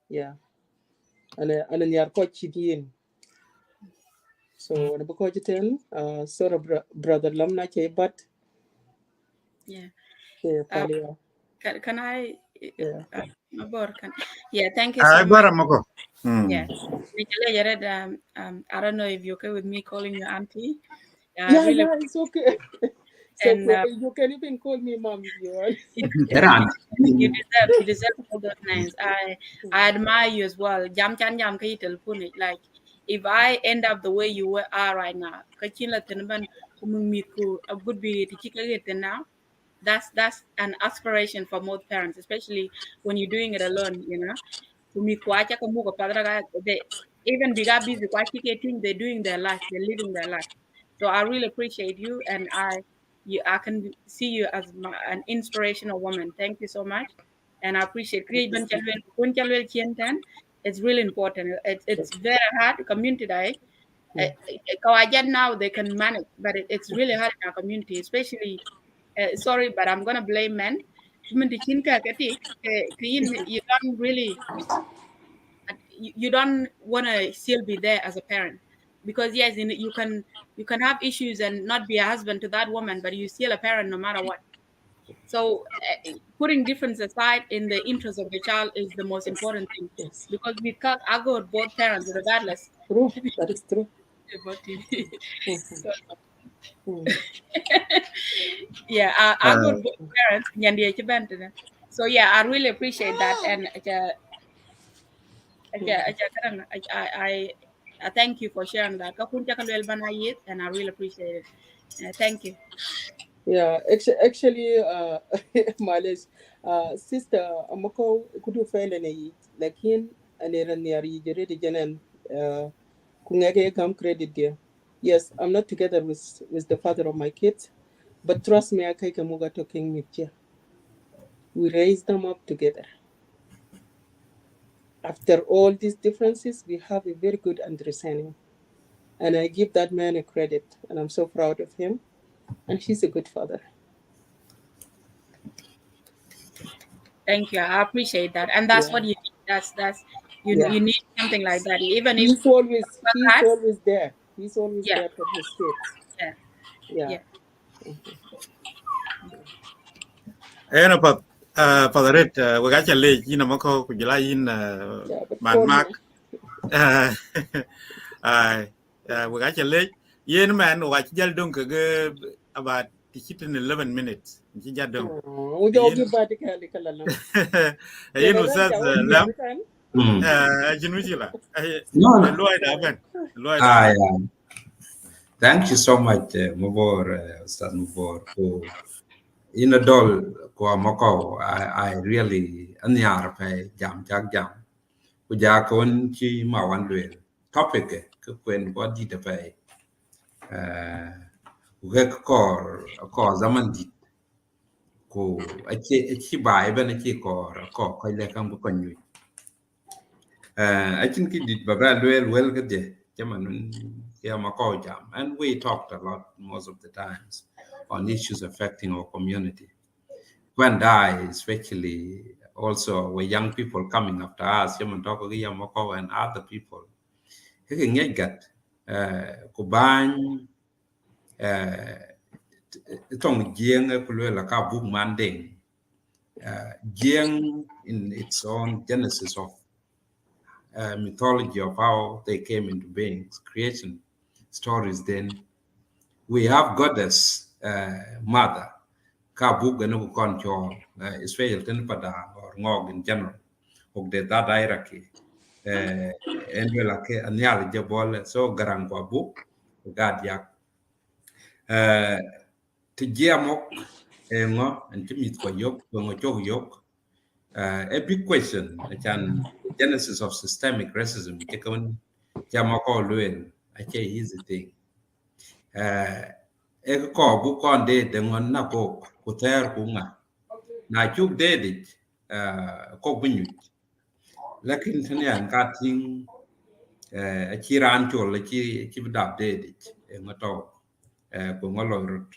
yeah and yar ko chidien so na ko jiten sort brother lamna che but yeah can I yeah thank you so much. Baramako. Yeah. I don't know if you're okay with me calling you auntie. Really, it's okay. And you can even call me mom if you want. You deserve all those names. I admire you as well. Like if I end up the way you are right now, a good be now. that's an aspiration for most parents, especially when you're doing it alone, you know. To me, they even bigger busy, they're doing their life, they're living their life. So I really appreciate you, and I can see you as an inspirational woman. Thank you so much, and I appreciate it's really important. It's very hard community day. Now they can manage, but it's really hard in our community, especially. Sorry, but I'm gonna blame men. You don't really, you don't want to still be there as a parent, because yes, you can have issues and not be a husband to that woman, but you're still a parent no matter what. So putting difference aside in the interest of the child is the most important thing, Yes. because we can't argue with both parents regardless. True. That is true. Yeah, I go to both parents. So yeah, I really appreciate that, and I thank you for sharing that. And I really appreciate it. Thank you. Yeah, actually, Malish, sister, Amako, could you find any like him and Iraniari, Jerry Janan, Kungage come credit there. Yes, I'm not together with the father of my kids, but trust me, I can't muga talking with you. We raised them up together. After all these differences, we have a very good understanding. And I give that man a credit, and I'm so proud of him. And he's a good father. Thank you. I appreciate that, and that's what you need. That's you need something like that. Even if he's always there. He's always yeah, there for his kids. yeah, Yeah. yeah. Pat padaret we got le yin mako ku jila yin Yeah, but man call mak me. ai we got le yin man wa jal dun ke about 11 minutes ji jadon Uja yin ogi badi kali kalalam. yin Kela ben usas jawo lam biar kan. jinu jila No, no. loy da ben loy da Ah, ben yeah. Thank you so much, Mubor, Ustad Mubor, who in a doll, kwa moko, I really, anyar pay, jam, jak jam. Kuja kon chi ma wan duel. Topic, kwen kwa di te pay. Uke kor zaman dit. Ko, achi bai ben achi kor, koi lekang bu konyu. I think it did Baba well get there. Jam. And we talked a lot most of the times on issues affecting our community. When die, especially also where young people coming after us, Yamako and other people. He can get Kuban Tong Jiang Kulula Ka book manding. Jiang in its own genesis of mythology of how they came into being, creation stories. Then we have goddess mother, Kabug and Ukoncho, Israel Tenpada or Ngog in general, of that hierarchy. And we like a nyal jabol, so Garangwa book, Gadiak. Tijiamok, Engo, and Timit kwa yok, Wengo yok. A big question, the genesis of systemic racism, Jamako Luel, easy thing. Eko bukon de ngon na ko kuter kunga. Na chuk de dit, ko bunyut. Lakin tanya kating, a chiran chol, a chibdap de dit, ngoto, kungolorut.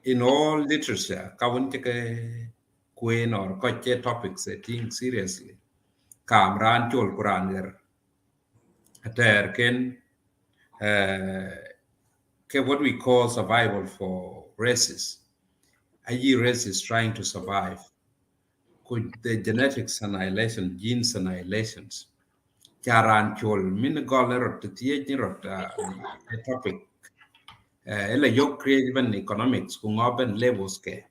In all literature, kawun take queen or koche topics I think seriously. Kam ran chol kuranger. Ater ken what we call survival for races. Ayi races trying to survive. Could the genetics annihilation, genes annihilations. Charan chol min goler to rot a topic. Ela yok create even economics kung open levels ke.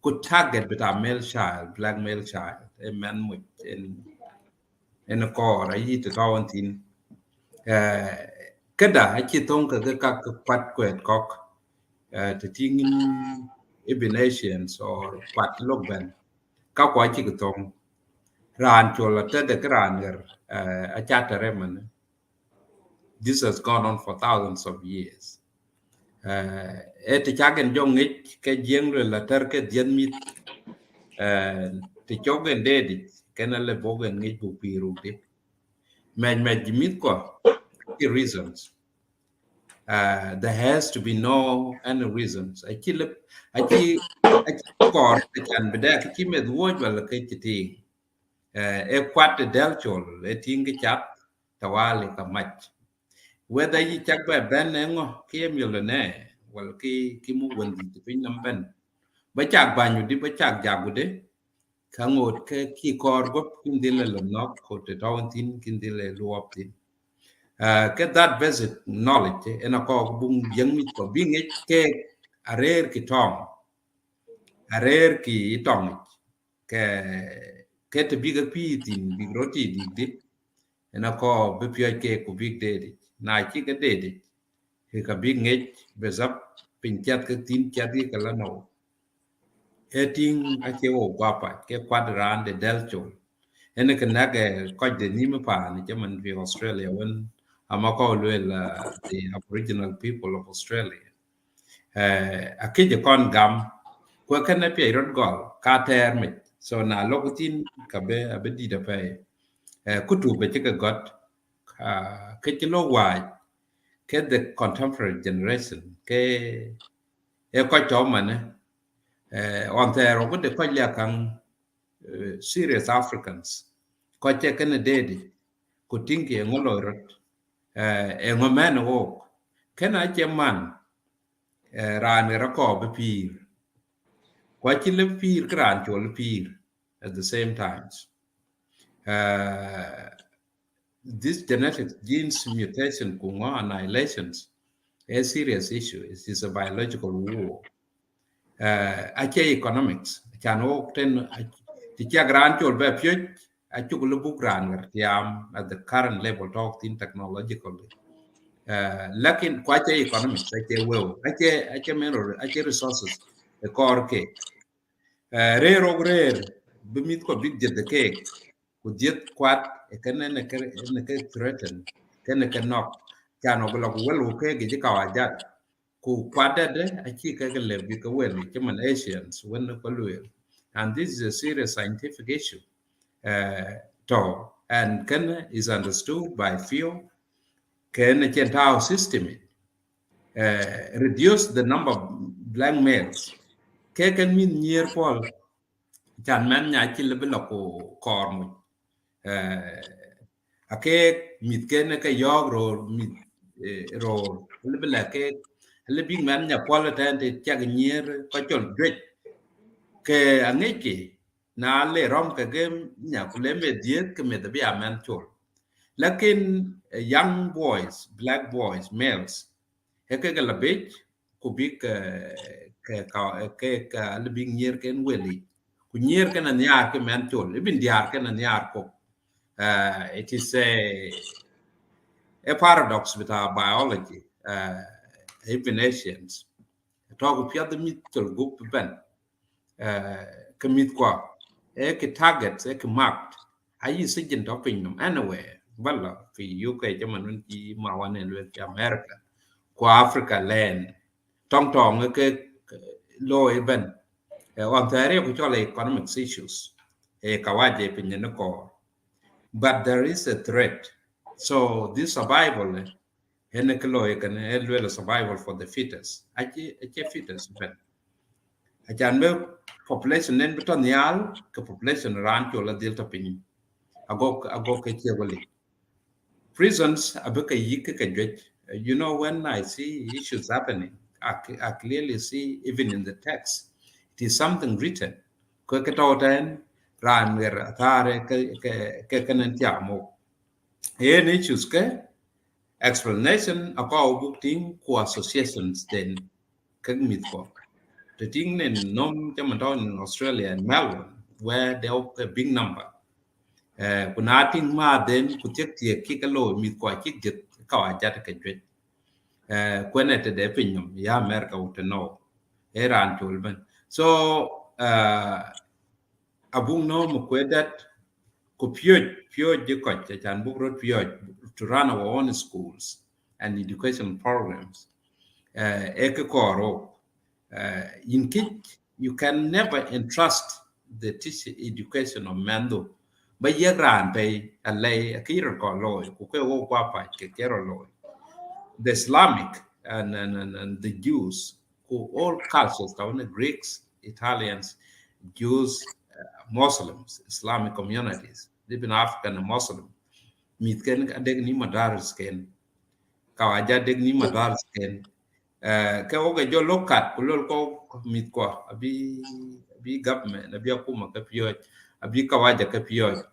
Could target with a male child, black male child, a man with in a core, ayi to tawantin. Kada achi tong ka pat kwet kok to tingin Ibn Asians or Quat Logban, Kakwachi Tong, Ran Chola Ted Granger, a Chattereman. This has gone on for thousands of years. Et chagen jong it ke jengre la terke dien mit te chogen dedi kenale bogen ngi bu piru de men mit ko reasons there has to be no any reasons achi kor kan beda ki med woj wala ke ti e kwat del chol e tingi chat tawali ka mach whether you check by ben ngo ki millionaire wal ki mu wendi ti pin nam ben ba chak banyu di ba chak jagude ka ngot ke ki kor gop kin dile lo nok ko te tawon tin kin dile lo op tin get that basic knowledge en ko bung yang mit ko binge ke arer ki tong arer ki tong ke te biga pi tin big roti di di en ko be pye ke ku big de na chi ke de ka big ngej bezap pinchat ke tin chadi kala no eting ake wo guapa ke kwadran de delcho ene ke nage ko de nime pa ni jaman vi Australia when amako la the aboriginal people of Australia akije kon gam ko kana pe rod gol ka terme so na lokutin ka be abedi da pe kutu be ke got ke ti lo wa ke the contemporary generation ke e ko to man on there go de ko ya kan serious Africans ko che kan dedi ko tingi ngolo rot e ngomen wo kana che man ran ra ko be pir ko chi le pir kran cho le pir at the same times this genetic genes mutation kungo annihilations a serious issue. It is a biological war. Ache economics can walk ten the gran chol be pye achu lu book ran at the current level talk in technologically lakin quite economics ache well ache menor ache resources the core cake rare or rare bimit ko big jet the cake ku jet quat e kan ne ke threaten kan ke knock can oglo well ke ge ka wajat ku kwadade achi ka le bi ka well chaman Asians when ko luel and this is a serious scientific issue to and can is understood by few can entire system reduce the number of black males can mean near Paul can man nya chi le bilo ko kormu ake mit ken ka yog ro mit ro le bila ke le big man nya Paul ta te chag nyer ko chol dwet ke angeke na le rom ka ge nya kule me diet ke me da bi amen chol lakin young boys black boys males he ke la bit ku big ke le big nyer ken weli ku nyer ken na nyar ke men chol ibin diar ken na nyar ko it is a paradox with our biology even Asians talk pia the mitol group ben commit kwa ke targets ke marked ayi sigin topping them anywhere balla fi UK jaman ki mawane le America ko Africa land tong tong ke lo even on tare ko chole economic issues kawaje pinyen ko but there is a threat so this survival hene klo kan elwela survival for the fittest ache fittest ben achan me population nen beton yal ke population ran to la delta pin ago ke chewali prisons abeka yike ke jet you know when I see issues happening I clearly see even in the text it is something written ko ke toten ran wer atare ke kanen tiamo any issues ke explanation about booking ko associations then kagmit ko the thing in nom in Australia and Melbourne where they have a big number kuna ting ma then ku tek tie ki ka lo mit ko ki jet ka wa jat ka jwe kwene te de pinyum ya America utno eran chulben so abung no mu kwedat ko pure de ko chan bu rot pure to run our own schools and education programs ekoro in kit you can never entrust the teacher education of mando but ye ran pe alay akira ko loy ku ko wo kwa pa ke kero loy the Islamic and the Jews, who all cultures, the Greeks, Italians, Jews, Muslims, Islamic communities, even African and Muslim. Meet ken adeg ni madaris ken, kawaja deg ni madaris ken. Ke oge jo lokat kulol ko meet ko abi government abi akuma ke piyo abi kawaja ke piyo.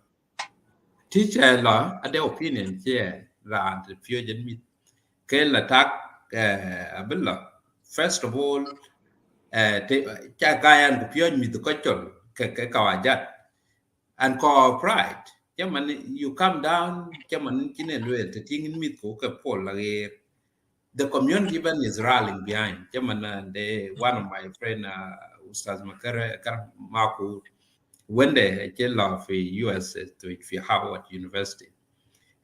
Teacher la ade opinion here la the piyo jen meet Kel attack abilla. First of all, chagayan kupion mit the kochol ke kawajat and ko pride. Chaman you come down, chaman kine luel te tingin mit ko ke pol lage. The community even is rallying behind. Chaman de one of my friend Ustaz Makare Maku when they came off US to Harvard University.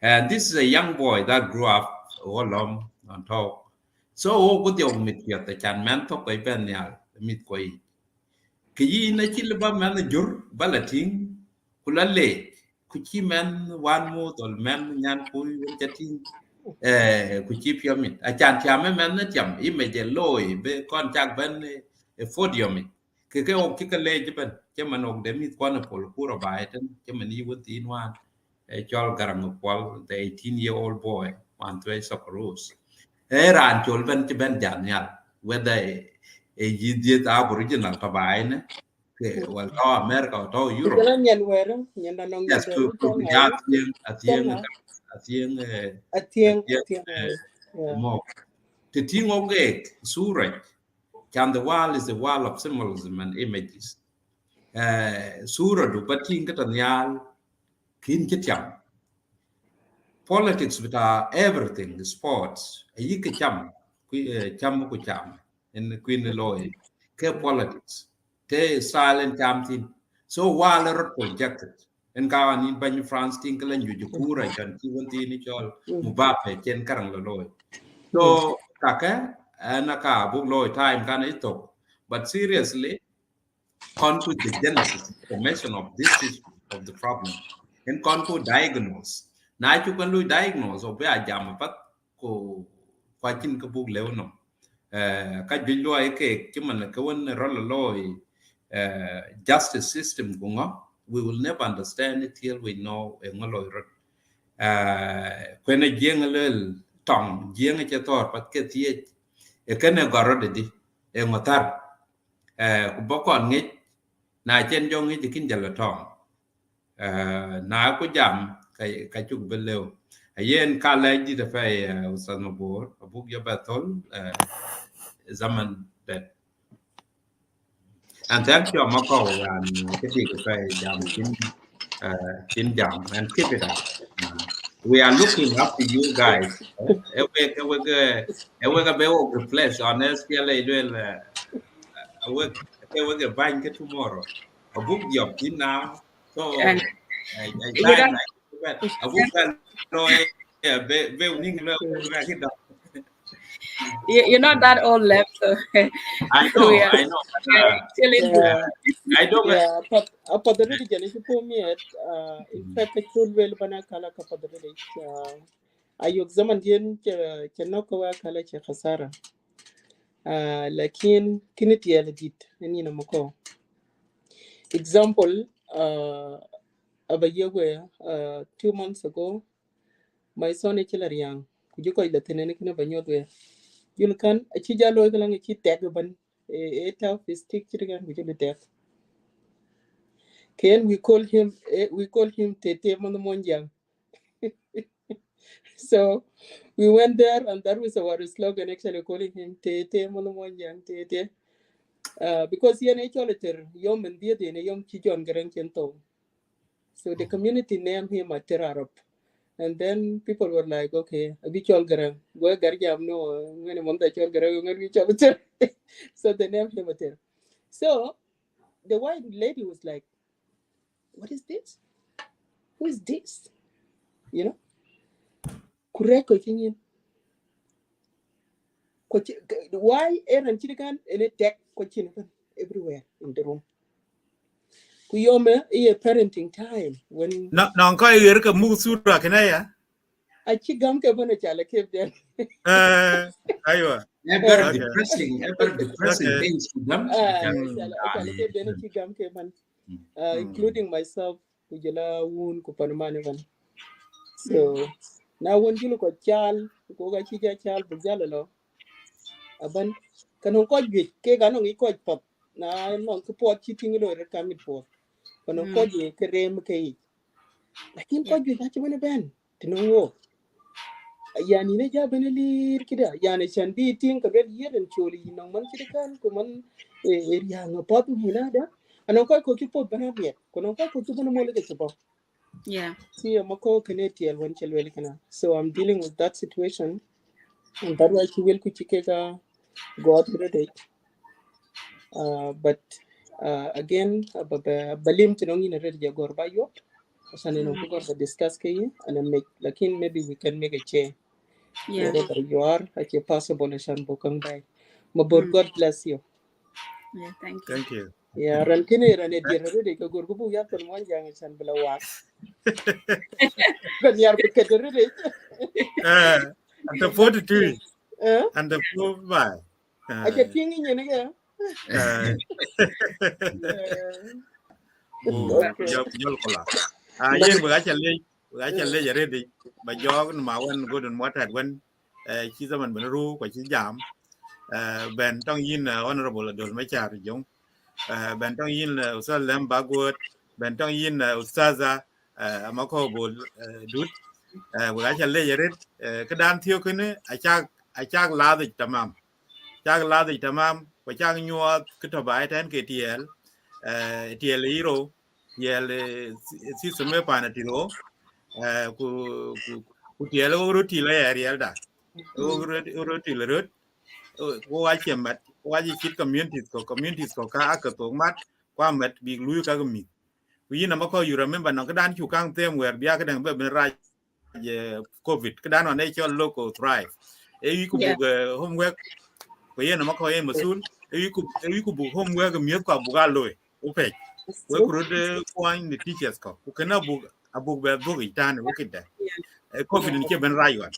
And this is a young boy that grew up all on top. So what the omit yet the chan man to by benial, meet koi. Ki na chilba man jur balating, kulale, kuchi man one mood or man yan pui chatting, kuchi pyamit. A chan tiame man na tiam, image a loy, be contact ben a podium. Keke o kika le japan, chaman of them is one of Pura Biden, Germany within one. A chol garang kwal the 18-year-old boy want to Socorros. Ran chol ben ben janyal whether a yidiet aboriginal to buy well to America or to Europe. Yes, to more. The thing of Suraj, can the wall is the wall of symbolism and images. Surah do batin katanyal kin kityam. Politics with everything, sports, a yik cham, cham ku cham, in Queen Loy, ke politics, te silent chamtin. So while a projected, and Gawan in Bany France tinkle and Jukura and Tiwanti Mubape, Chen Karang Loy. So Kaka and Naka book loy time can it talk. But seriously, conclude the genesis, formation of this issue of the problem, and conclude diagnose. Now you can do diagnose or be a jam, but ko kwakin ka bug leono. Ka jilo ay ke kiman ka wan roll loy justice system gunga. We will never understand it till we know a ngoloy rot. When a jengalel tong jeng chator pat ke tie e kene gorode di e ngotar kubokon ngit na chen jong ngi kin jalo tong na ko jam ka chuk beleu yen ka le di da fa ustad mabor abuk ya batol zaman that and thank you mako and kiti ka fa jam kin jam and keep it up. We are looking up to you guys. We go replace on SPLA we bank tomorrow. A book job in now. So And I you time know, like a book you're not that old left, so I we know, are I know. still in Yeah, I don't yeah, but apadari jani si po miet. In fact, kul wel bana kala kapadari. Ayok zaman dien chano kawa kala che khasara. Lakin kiniti ya legit. Nani na mako. Example, abayewe 2 months ago, my son is still young. Kujuko ila tenene kina banyodwe. Yun kan achi jalo kalang achi tag ban. Eta stick chirigan kujulu tag. Ken we call him Tete Monomonjang. So we went there and that was our slogan actually calling him Tete Monomonjang Tete. Because he actually yom and dia de yom chijon garang chento. So the community named him a Terarop. And then people were like, okay, a bit garang. Go garjam no, when a month garang, so they named him a tail. So the white lady was like, what is this? Who is this? You know? Kureko kinyin. Why Aaron Chidikan and a tech coaching everywhere in the room? Kuyome a parenting time when na ko yer ka mu sura kana ya I chigam kebana chala keep them. Aywa. Ever Okay. depressing things to them. Including myself, kujala woon kupanumane. So now when you look at child, go ga chija child bujalalo. Aban kanong ko git ke ganong iko pop na non ko pot chiting lo re kamit po. Kanong ko git ke rem ke. Lakin ko git ha chimane ben. Tinongo. Yani ne ja benelir kida yani chan bi ting ka red yeren choli nang man kida kan ko man area nga pot hina da anon ko ki pot bana biet ko non ko ki bana mole ke po Yeah. see mako kanetiel wan chelwel kana. So I'm dealing with that situation and that why she will ku chikega go out the day. But again balim tinong ina red ja gorba yo asan no ko gorba discuss ke and make lakin maybe we can make a change. Yeah. Wherever you are, it's possible Shan Bukang by. Mabur, God bless you. Yeah, thank you. Thank you. Yeah, Rankine ran a dear Rudy, go Gurgu Yakan one young and San Bella But you are Picadilly. And the 42 and the 45. I get pinging in again. Jol kola. Yen we gacha le yare di ba jog ma wen go don what had when chi zaman ben ru ko chi jam ben tong yin honorable dol ma char jong ben tong yin usal lem bagwot ben tong yin ustaza amako bol dut we gacha le yare ka dan thio kene achak la di tamam chak la di tamam ko chak nyuot kito bai ten ke tiel hero yel system me panatiro ku tiel ro ti la yel da ro ti le rot ko wa chemat ko wa chit communities ko ka to mat kwa met big lu ka mi ku yina ma ko you remember no ka dan chu kang tem wer bia ka dang be ra covid ka dan on e chol local thrive e ku bu homework ko yina ma ko e masul e ku bu homework mi ko bu ga loy o pe we could point the teachers ko ku kana abu be do itan o kida covid ni ke ben raywan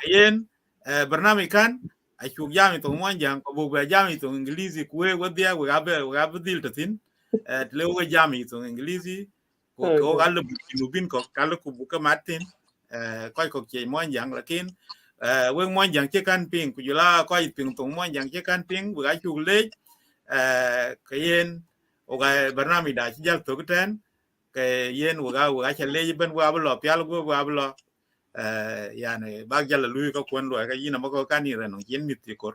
yen barnami kan a chu jami to mon jang ko bu be jami to ingilizi ku we wadia we ga dil tatin le we jami to ingilizi ko gal bu bin ko kal ku bu ka martin ko ke mon jang lakin we mon jang ke kan ping ku jula ko ping to mon jang ke kan ping bu ga chu le kayen oga barnami da ci jal to ten ke yen waga chale ben wa blo pial go wa blo yani bag jal lu ko kon lo ka yina mako kani ren yen mit ko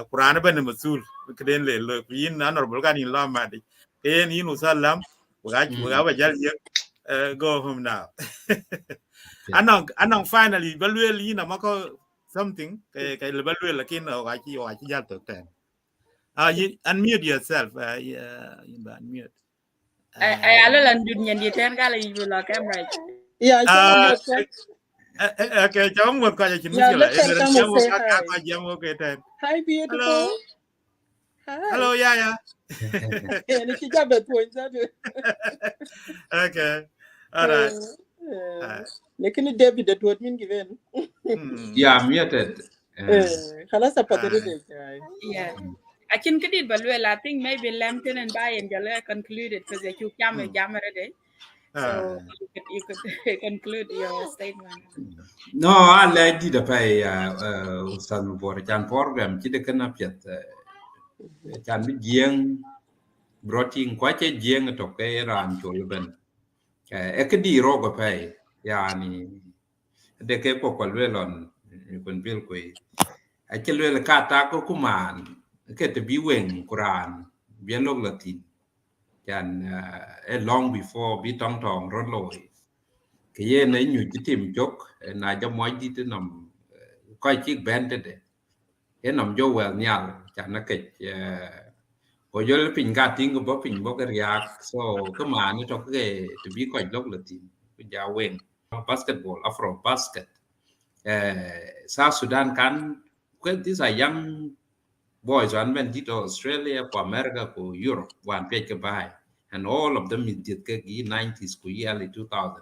qur'an ben masul keden le lo yin honorable kani la ma de yen yin usallam waga ba jal ye go home now anong finally balwel yina mako something ke le balwel lakin wa ci jal to ten you unmute yourself. You unmute. I alone did nyan di ten kala you la camera. Yeah, okay, chong một coi chính yeah, là let her come and say hi. Okay, then. Hi, beautiful. Hello. Hi. Hello, yeah. And she got the points. Okay. All right. Lekin David that what mean given. Yeah, muted. Halas a padre. Yeah. I can get it, but well, I think maybe Lampton and Bay and Jala concluded because you camera day. So you could conclude your statement. No, I like the pay Ustad for Chan program. Chide kana piet Chan bi jieng brought in quite a jieng to pay ran chulben. Ekedi rogo pay yani de ke ko kwalwelon kun bil kwe. Achelwel ka ta ko kuman ke te bi wen Quran bien log latin. Chan long before bi tong tong rod loy. cái ye này nhiều chỉ tìm chốc na cho mọi đi tới nằm coi chiếc band đấy cái nằm vô well nhau chẳng nó kịch có vô là pin gạt tiếng của bố pin bố cái riak so cái mà nó cho cái to be coi lốc là team bây giờ win basketball afro basket South Sudan can when these are young boys one went to Australia to America to Europe one page by and all of them in the 90s to early 2000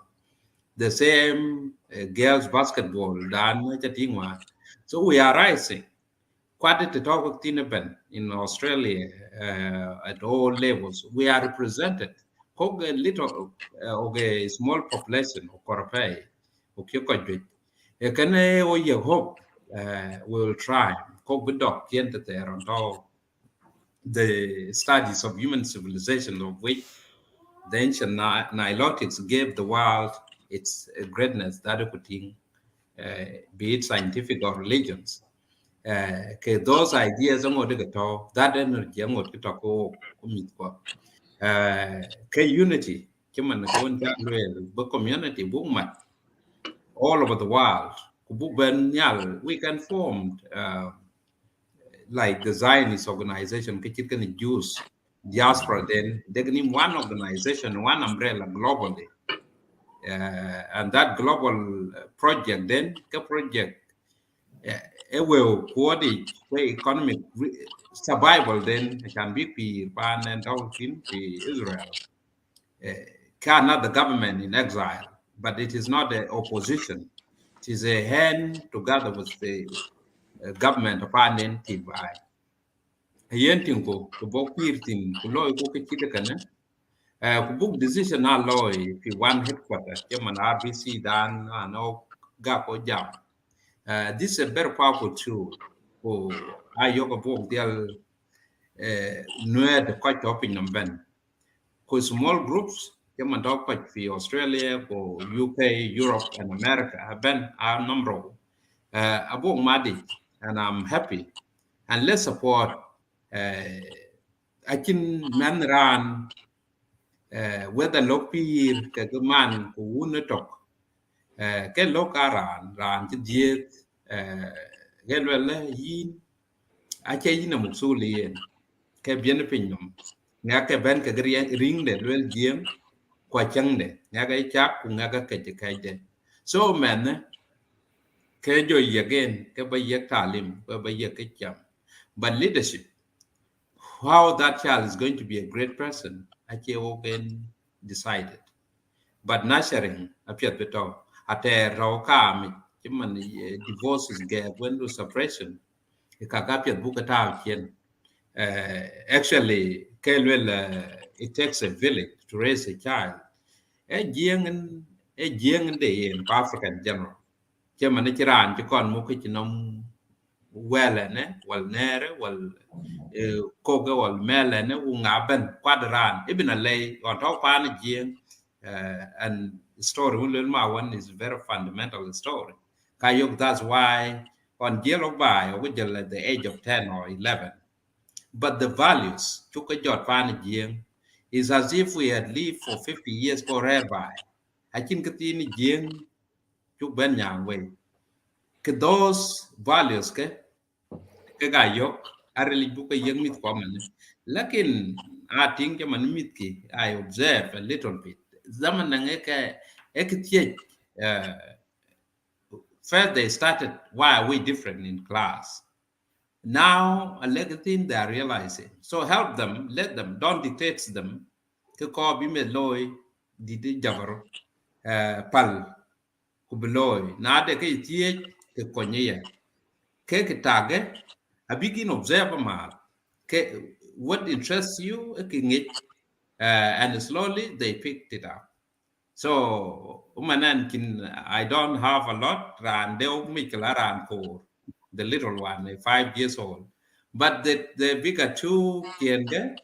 the same girls basketball dan so we are rising quite to talk of Tinaben in Australia at all levels we are represented a little okay small population of Korapay okay can we hope will try Kog dog there on top the studies of human civilization of which the ancient Nilotics gave the world its greatness that it could think, be it scientific or religions. Those ideas are that energy unity community all over the world we can form like the Zionist organization which can use Diaspora then they can name one organization one umbrella globally and that global project then the project it will coordinate economic survival then it can be pan and in Israel not the government in exile but it is not the opposition it is a hand together with the government upon by yentin ko to bo pirtin ko loy ko kiti kana ko book decision na loy fi one headquarter chairman RBC dan no ga ko jam this is a very powerful tool for ayoga book del no the quite topic number ko small groups chairman dog fi Australia ko UK Europe and America have been our number abong madi and I'm happy and let's support I can man ran whether lopir ke man ku wona tok ke lokaran ran ti diet gelwele yin a che yin muksulien ke bien pinyum nga ke ben ke ring de lwel giem kwa changde nga ga chak ku nga ga ke de so man ke jo again ke ba ye talim ke ba ye ke cham but leadership how that child is going to be a great person, actually can decided. But nurturing appeared better. At a raw divorce is gap when do suppression. A kakapiat book at actually, it takes a village to raise a child. A young and day in Africa in general. Germany Chiran, Chicon Mukichinum well nere koga wal melene ungaben quadran ibn a lay on top pan and story one is very fundamental story kayok that's why on yellow by or at the age of 10 or 11 but the values chuka jot pan is as if we had lived for 50 years forever I think katini jing chuk ben yang way those values ga yok arili buka yang mit common lakin I think man mit ki I observe a little bit zaman nangeka ektie first they started why are we different in class now a little thing they are realizing so help them let them don't dictate them to ko bi me loy di jabar pal ku beloy na de ke tie ke konye ke tage a begin observe what interests you and slowly they picked it up so I don't have a lot and they ran for the little one 5 years old but the bigger two can get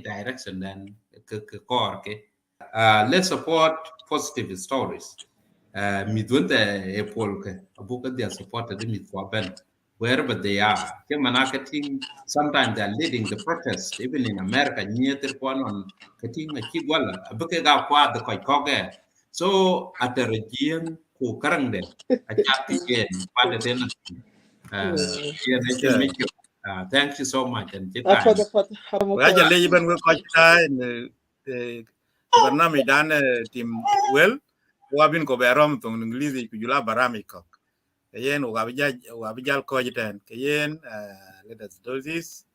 direction than let's support positive stories midwunde epolke abuka they are supported with for ben wherever they are. Sometimes they are leading the protest, even in America, near the one on Kating Kigwala, a book about the Koikoge, So at the region ku karang de a chat again pada ten yeah make you thank you so much and For time the Waja le iban we ko ta in barnami dan tim well wabin ko berom to English ku jula barami ko kayen wabijal ko jiten kayen let us do this